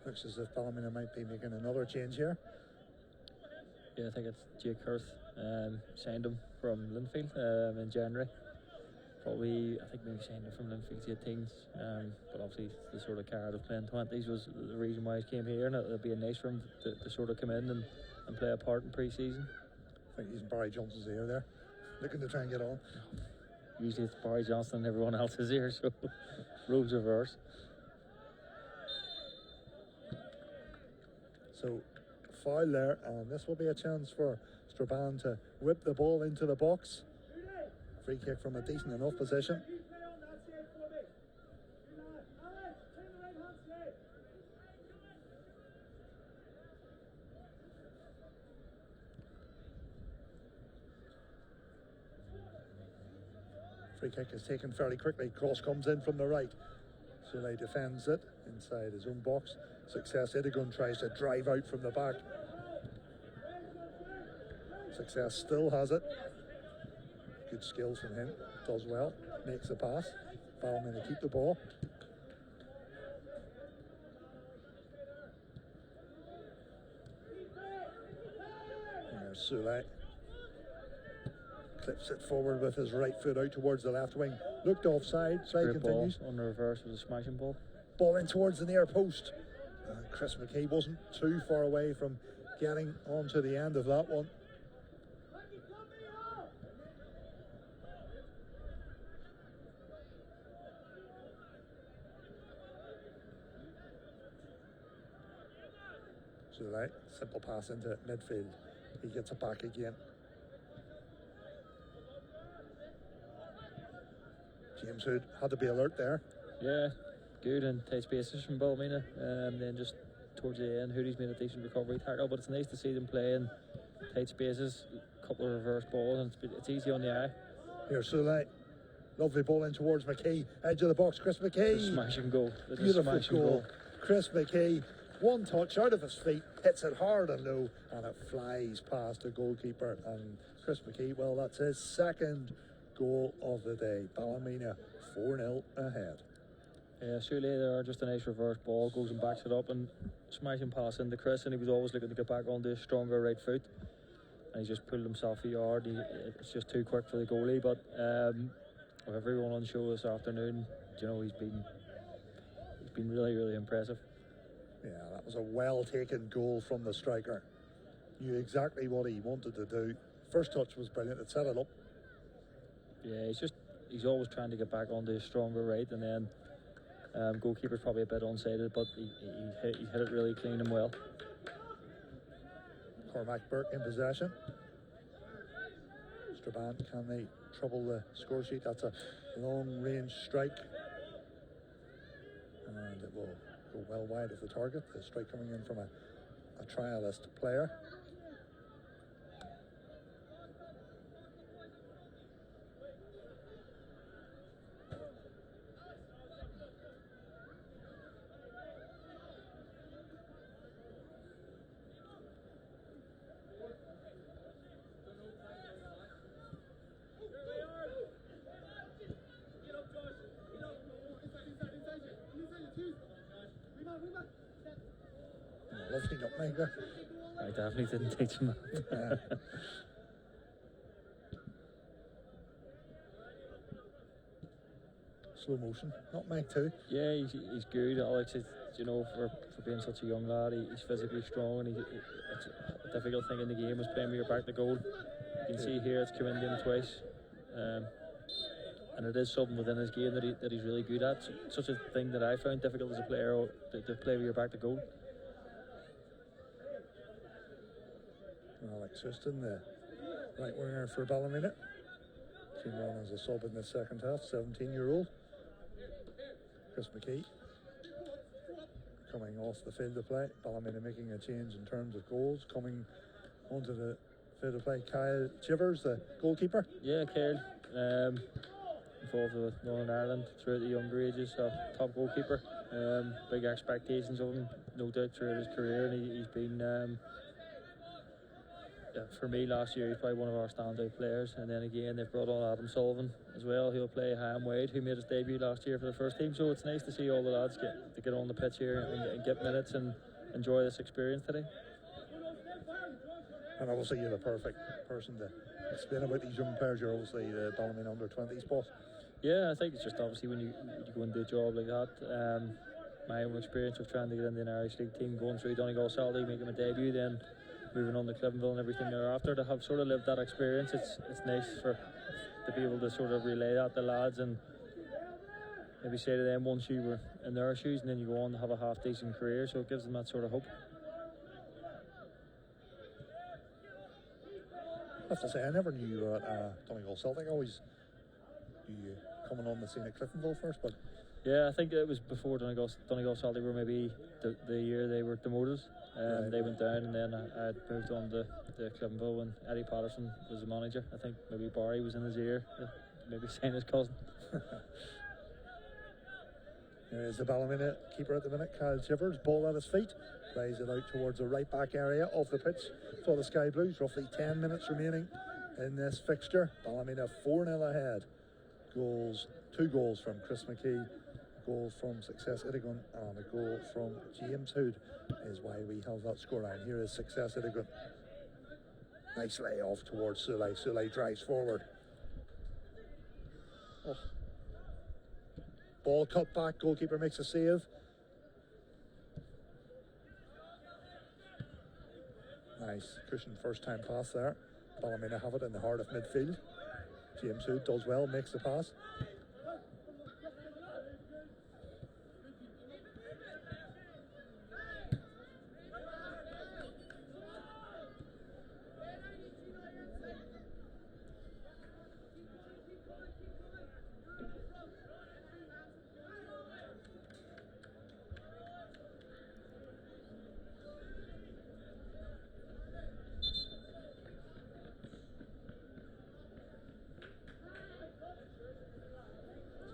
Looks as if Ballymena might be making another change here. Yeah, I think it's Jake Hirth signed him from Linfield in January. Probably, I think maybe signed him from Linfield's 18s, but obviously the sort of card of playing 20s was the reason why he came here, and it'll be nice for him to sort of come in and play a part in pre-season. I think he's in Barry Johnson's ear there, looking to try and get on. Usually it's Barry Johnson and everyone else is here, so roles reverse. So foul there, and this will be a chance for Strabane to whip the ball into the box. Free kick from a decent enough position. Free kick is taken fairly quickly. Cross comes in from the right. Sulay defends it inside his own box. Success Idigun tries to drive out from the back. Success still has it. Good skills from him. Does well. Makes the pass. Ballymena keep the ball. There's Sulay. Clips it forward with his right foot out towards the left wing. Looked offside. Side continues. Ball on the reverse was a smashing ball. Ball in towards the near post. Chris McKay wasn't too far away from getting onto the end of that one. So right, simple pass into midfield. He gets it back again. James Hood had to be alert there. Yeah, good and tight spaces from Ballymena. Then just towards the end, Hoody's made a decent recovery tackle, but it's nice to see them play in tight spaces, a couple of reverse balls, and it's easy on the eye. Here's Sulay. Lovely ball in towards McKay. Edge of the box, Chris McKay. It's a smashing goal. Beautiful goal. Chris McKay, one touch out of his feet, hits it hard and low, and it flies past the goalkeeper. And Chris McKay, well, that's his second goal of the day. Ballymena 4-0 ahead. Yeah, Sulay there, just a nice reverse ball, goes and backs it up and smashing pass into Chris, and he was always looking to get back onto his stronger right foot, and he just pulled himself a yard. It's just too quick for the goalie, but with everyone on show this afternoon, you know, he's been really, really impressive. Yeah, that was a well taken goal from the striker. Knew exactly what he wanted to do. First touch was brilliant, it set it up. Yeah, he's always trying to get back onto his stronger right, and then goalkeeper's probably a bit unsighted, but he hit it really clean and well. Cormac Burke in possession. Strabane, can they trouble the score sheet? That's a long range strike, and it will go well wide of the target. The strike coming in from a trialist player. Lovely nutmeg there. I definitely didn't teach him that. Slow motion, nutmeg too. Yeah, he's good. Alex is, you know, for being such a young lad, he's physically strong, and it's a difficult thing in the game is playing with your back to goal. You can see here it's come in him twice, and it is something within his game that he's really good at. Such a thing that I found difficult as a player to play with your back to goal. Alex Houston, the right winger for Ballymena, came on as a sub in the second half, 17-year-old. Chris McKay coming off the field of play. Ballymena making a change in terms of goals. Coming onto the field of play, Kyle Chivers, the goalkeeper. Yeah, Kyle. involved with Northern Ireland throughout the younger ages. Top goalkeeper. Big expectations of him, no doubt, throughout his career, and he's been. For me last year, he's probably one of our standout players. And then again, they've brought on Adam Sullivan as well, who'll play high and wide, who made his debut last year for the first team. So it's nice to see all the lads get on the pitch here and get minutes and enjoy this experience today. And obviously you're the perfect person to explain about these young players. You're obviously the Ballymena under-20s boss. Yeah, I think it's just obviously when you go and do a job like that, my own experience of trying to get in the Irish League team, going through 𝗠𝗔𝗧𝗖𝗛, making my debut, then moving on to Cliftonville and everything thereafter, to have sort of lived that experience. It's nice to be able to sort of relay that to lads and maybe say to them once you were in their shoes and then you go on to have a half decent career, so it gives them that sort of hope. I have to say, I never knew you were at 𝗠𝗔𝗧𝗖𝗛. I always knew you coming on the scene at Cliftonville first, but yeah, I think it was before 𝗠𝗔𝗧𝗖𝗛 were maybe the year they were demoted. Right. They went down, and then I had moved on to Cliftonville when Eddie Patterson was the manager. I think maybe Barry was in his ear, maybe saying his cousin. There is the Ballymena keeper at the minute, 𝗠𝗔𝗧𝗖𝗛. Ball at his feet, plays it out towards the right back area of the pitch for the Sky Blues. Roughly 10 minutes remaining in this fixture. Ballymena 4-0 ahead. Two goals from Chris McKee, a goal from 𝗠𝗧𝗖𝗛, and a goal from James Hood is why we have that scoreline. Here is 𝗠𝗧𝗖𝗛. Nice layoff towards 𝗠𝗔𝗧𝗖𝗛. 𝗠𝗔𝗧𝗖𝗛 drives forward. Oh. Ball cut back, goalkeeper makes a save. Nice cushion first time pass there. Ballymena have it in the heart of midfield. James Hood does well, makes the pass.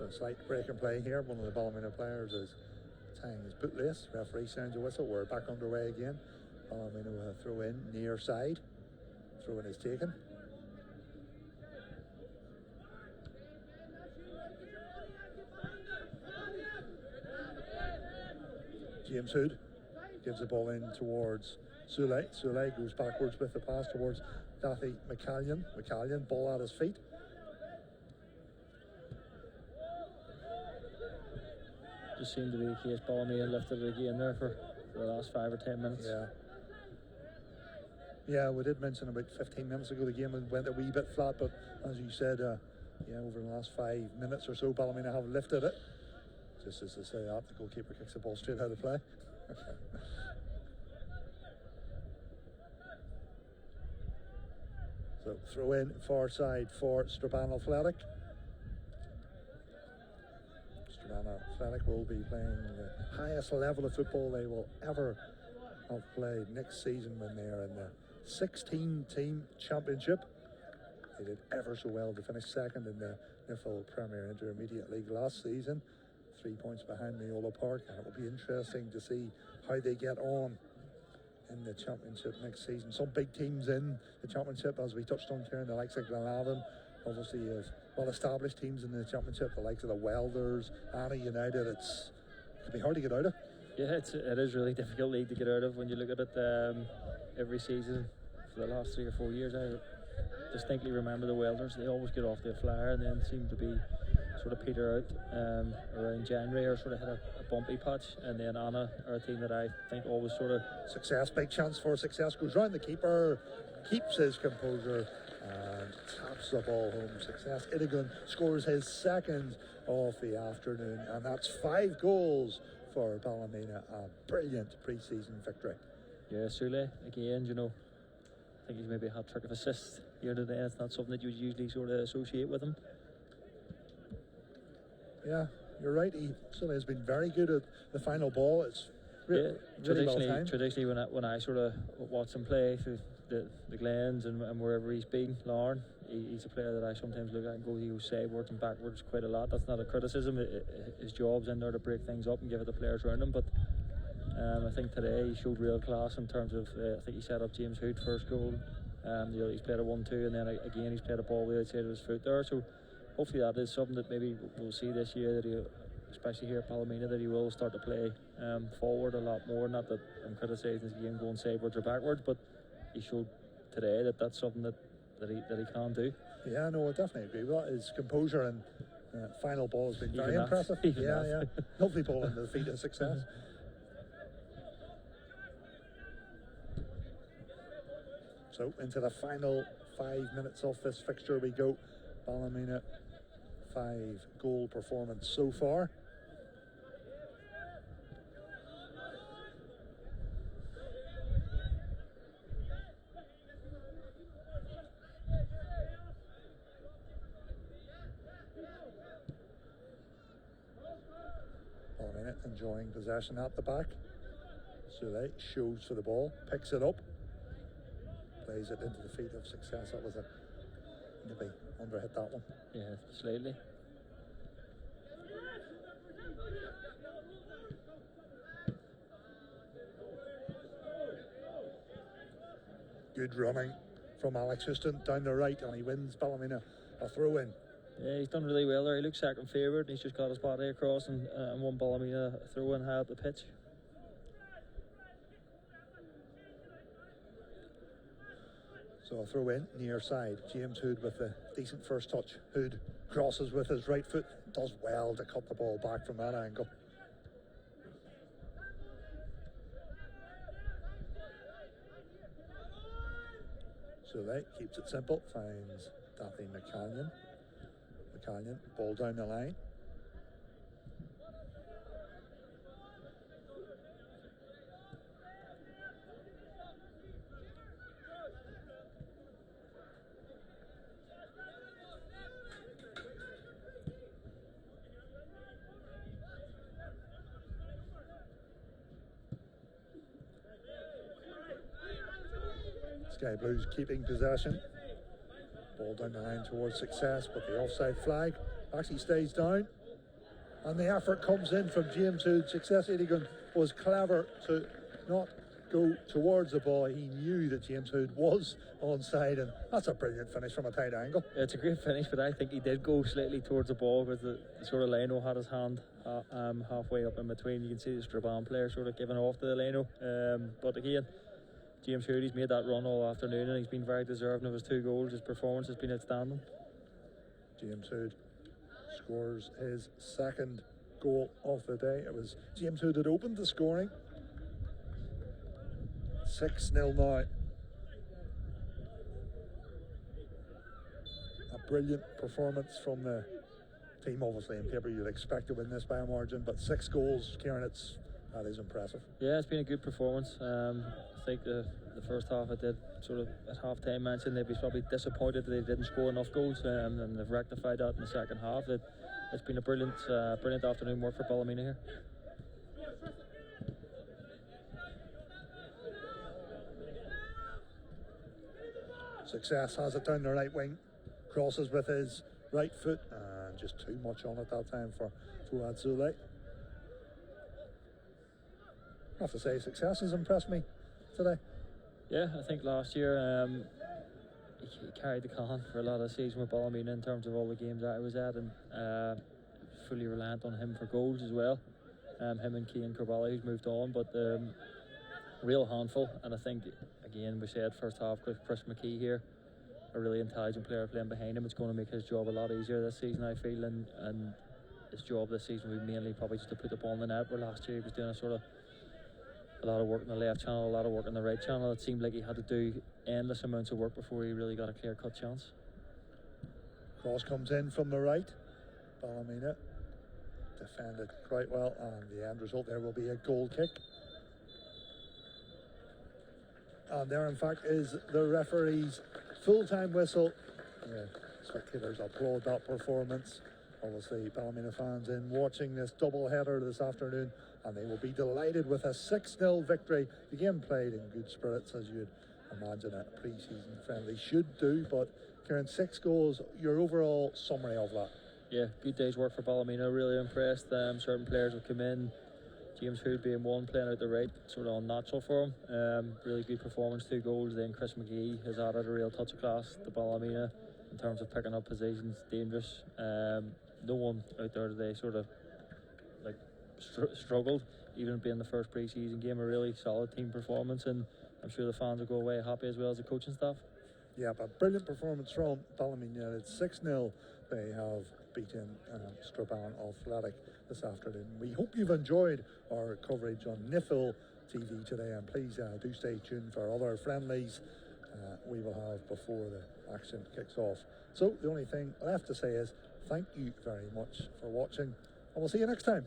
So a slight break in play here. One of the Ballymena players is tying his bootlace. Referee sounds a whistle. We're back underway again. Ballymena will throw in near side. Throw in is taken. James Hood gives the ball in towards 𝗠𝗛𝗧𝗖𝗛. 𝗠𝗛𝗧𝗖𝗛 goes backwards with the pass towards Dathie McCallion. McCallion, ball at his feet. Just seemed to be the case. Ballymena lifted it again there for the last 5 or 10 minutes. Yeah, we did mention about 15 minutes ago the game went a wee bit flat, but as you said, over the last 5 minutes or so, Ballymena have lifted it. Just as they say that, the goalkeeper kicks the ball straight out of play. So throw in far side for Strabane Athletic. Strabane Athletic will be playing the highest level of football they will ever have played next season when they are in the 16-team championship. They did ever so well to finish second in the Nifl Premier Intermediate League last season, 3 points behind Meola Park, and it will be interesting to see how they get on in the championship next season. Some big teams in the championship, as we touched on, Kieran, the likes of Glenavon, obviously well-established teams in the championship, the likes of the Welders, Anna United. It can be hard to get out of. Yeah, it is really difficult league to get out of when you look at it every season for the last 3 or 4 years. I distinctly remember the Welders. They always get off the flyer and then seem to be sort of peter out around January, or sort of hit a bumpy patch. And then Anna are a team that I think always sort of... 𝗠𝗧, big chance for 𝗠𝗧, goes round the keeper, keeps his composure and taps the ball home. 𝗠𝗧𝗖𝗛 scores his second of the afternoon, and that's 5 goals for Ballymena. A brilliant pre-season victory. Yeah, 𝗠𝗛 again, I think he's maybe a hat-trick of assists here today. It's not something that you would usually sort of associate with him. Yeah, you're right. 𝗠𝗛 has been very good at the final ball. It's really well timed. Traditionally, when I sort of watch him play through the Glens and wherever he's been, Lauren, he's a player that I sometimes look at and go, he goes sidewards and backwards quite a lot. That's not a criticism. His job's in there to break things up and give it the players around him. But I think today he showed real class in terms of, I think he set up James Hood first goal. He's played a 1-2, and then again he's played a ball the outside of his foot there. So hopefully that is something that maybe we'll see this year, that he, especially here at Ballymena, that he will start to play forward a lot more. Not that I'm criticising his game going sidewards or backwards, but he showed today that that's something that he can do. Yeah, no, I definitely agree with that. His composure and final ball has been very impressive. Yeah. Lovely ball into the feet of Success. So into the final 5 minutes of this fixture we go. Ballymena 5-goal performance so far. Ballymena enjoying possession at the back. Soulé shows for the ball, picks it up, plays it into the feet of Success. That was a maybe underhit that one. Yeah, slightly. Good running from Alex Houston down the right, and he wins Ballymena a throw in. Yeah, he's done really well there. He looks second favoured. He's just got his body across and won Ballymena a throw in high up the pitch. So a throw in, near side. James Hood with a decent first touch. Hood crosses with his right foot, does well to cut the ball back from that angle. So they keeps it simple, finds Daffy McCallion. McCallion, ball down the line. Sky Blues keeping possession. Ball down the line towards Success, but the offside flag actually stays down. And the effort comes in from James Hood. Success Eadigan was clever to not go towards the ball. He knew that James Hood was onside, and that's a brilliant finish from a tight angle. It's a great finish, but I think he did go slightly towards the ball because the sort of Leno had his hand halfway up in between. You can see the Strabane player sort of giving off to the Leno. But again, James Hood, he's made that run all afternoon and he's been very deserving of his 2 goals. His performance has been outstanding. James Hood Scores his second goal of the day. It was James Hood that opened the scoring. 6-0 now. A brilliant performance from the team. Obviously, in paper, you'd expect to win this by a margin, but 6 goals, Kieran, that is impressive. Yeah, it's been a good performance. I think the first half I did sort of at half time mention they'd be probably disappointed that they didn't score enough goals, and they've rectified that in the second half. It's been a brilliant afternoon work for Ballymena here. Success has it down the right wing, crosses with his right foot, and just too much on it that time for 𝗠𝗔𝗧𝗖𝗛. I have to say, Success has impressed me today. Yeah, I think last year he carried the con for a lot of the season with Ballymena in terms of all the games that I was at, and fully reliant on him for goals as well. Him and Cian Corbally, who's moved on, but real handful. And I think, again, we said first half, Chris McKee here, a really intelligent player playing behind him. It's going to make his job a lot easier this season, I feel, and his job this season will be mainly probably just to put the ball in the net, where last year he was doing a lot of work in the left channel, a lot of work in the right channel. It seemed like he had to do endless amounts of work before he really got a clear-cut chance. Cross comes in from the right. Ballymena defended quite well, and the end result there will be a goal kick. And there, in fact, is the referee's full-time whistle. Yeah, spectators applaud that performance. Obviously, Ballymena fans in watching this double-header this afternoon, and they will be delighted with a 6-0 victory. The game played in good spirits, as you'd imagine a pre-season friendly should do, but Kieran, 6 goals. Your overall summary of that? Yeah, good day's work for Ballymena. Really impressed. Certain players have come in. James Hood being one, playing out the right, sort of unnatural for him. Really good performance, 2 goals. Then Chris McGee has added a real touch of class to Ballymena in terms of picking up positions, dangerous. No one out there today sort of like struggled, even being the first pre-season game. A really solid team performance, and I'm sure the fans will go away happy as well as the coaching staff. Yeah, but brilliant performance from Ballymena. It's 6-0. They have beaten Strabane Athletic this afternoon. We hope you've enjoyed our coverage on Nifl TV today, and please do stay tuned for other friendlies we will have before the action kicks off. So the only thing left to say is thank you very much for watching, and we'll see you next time.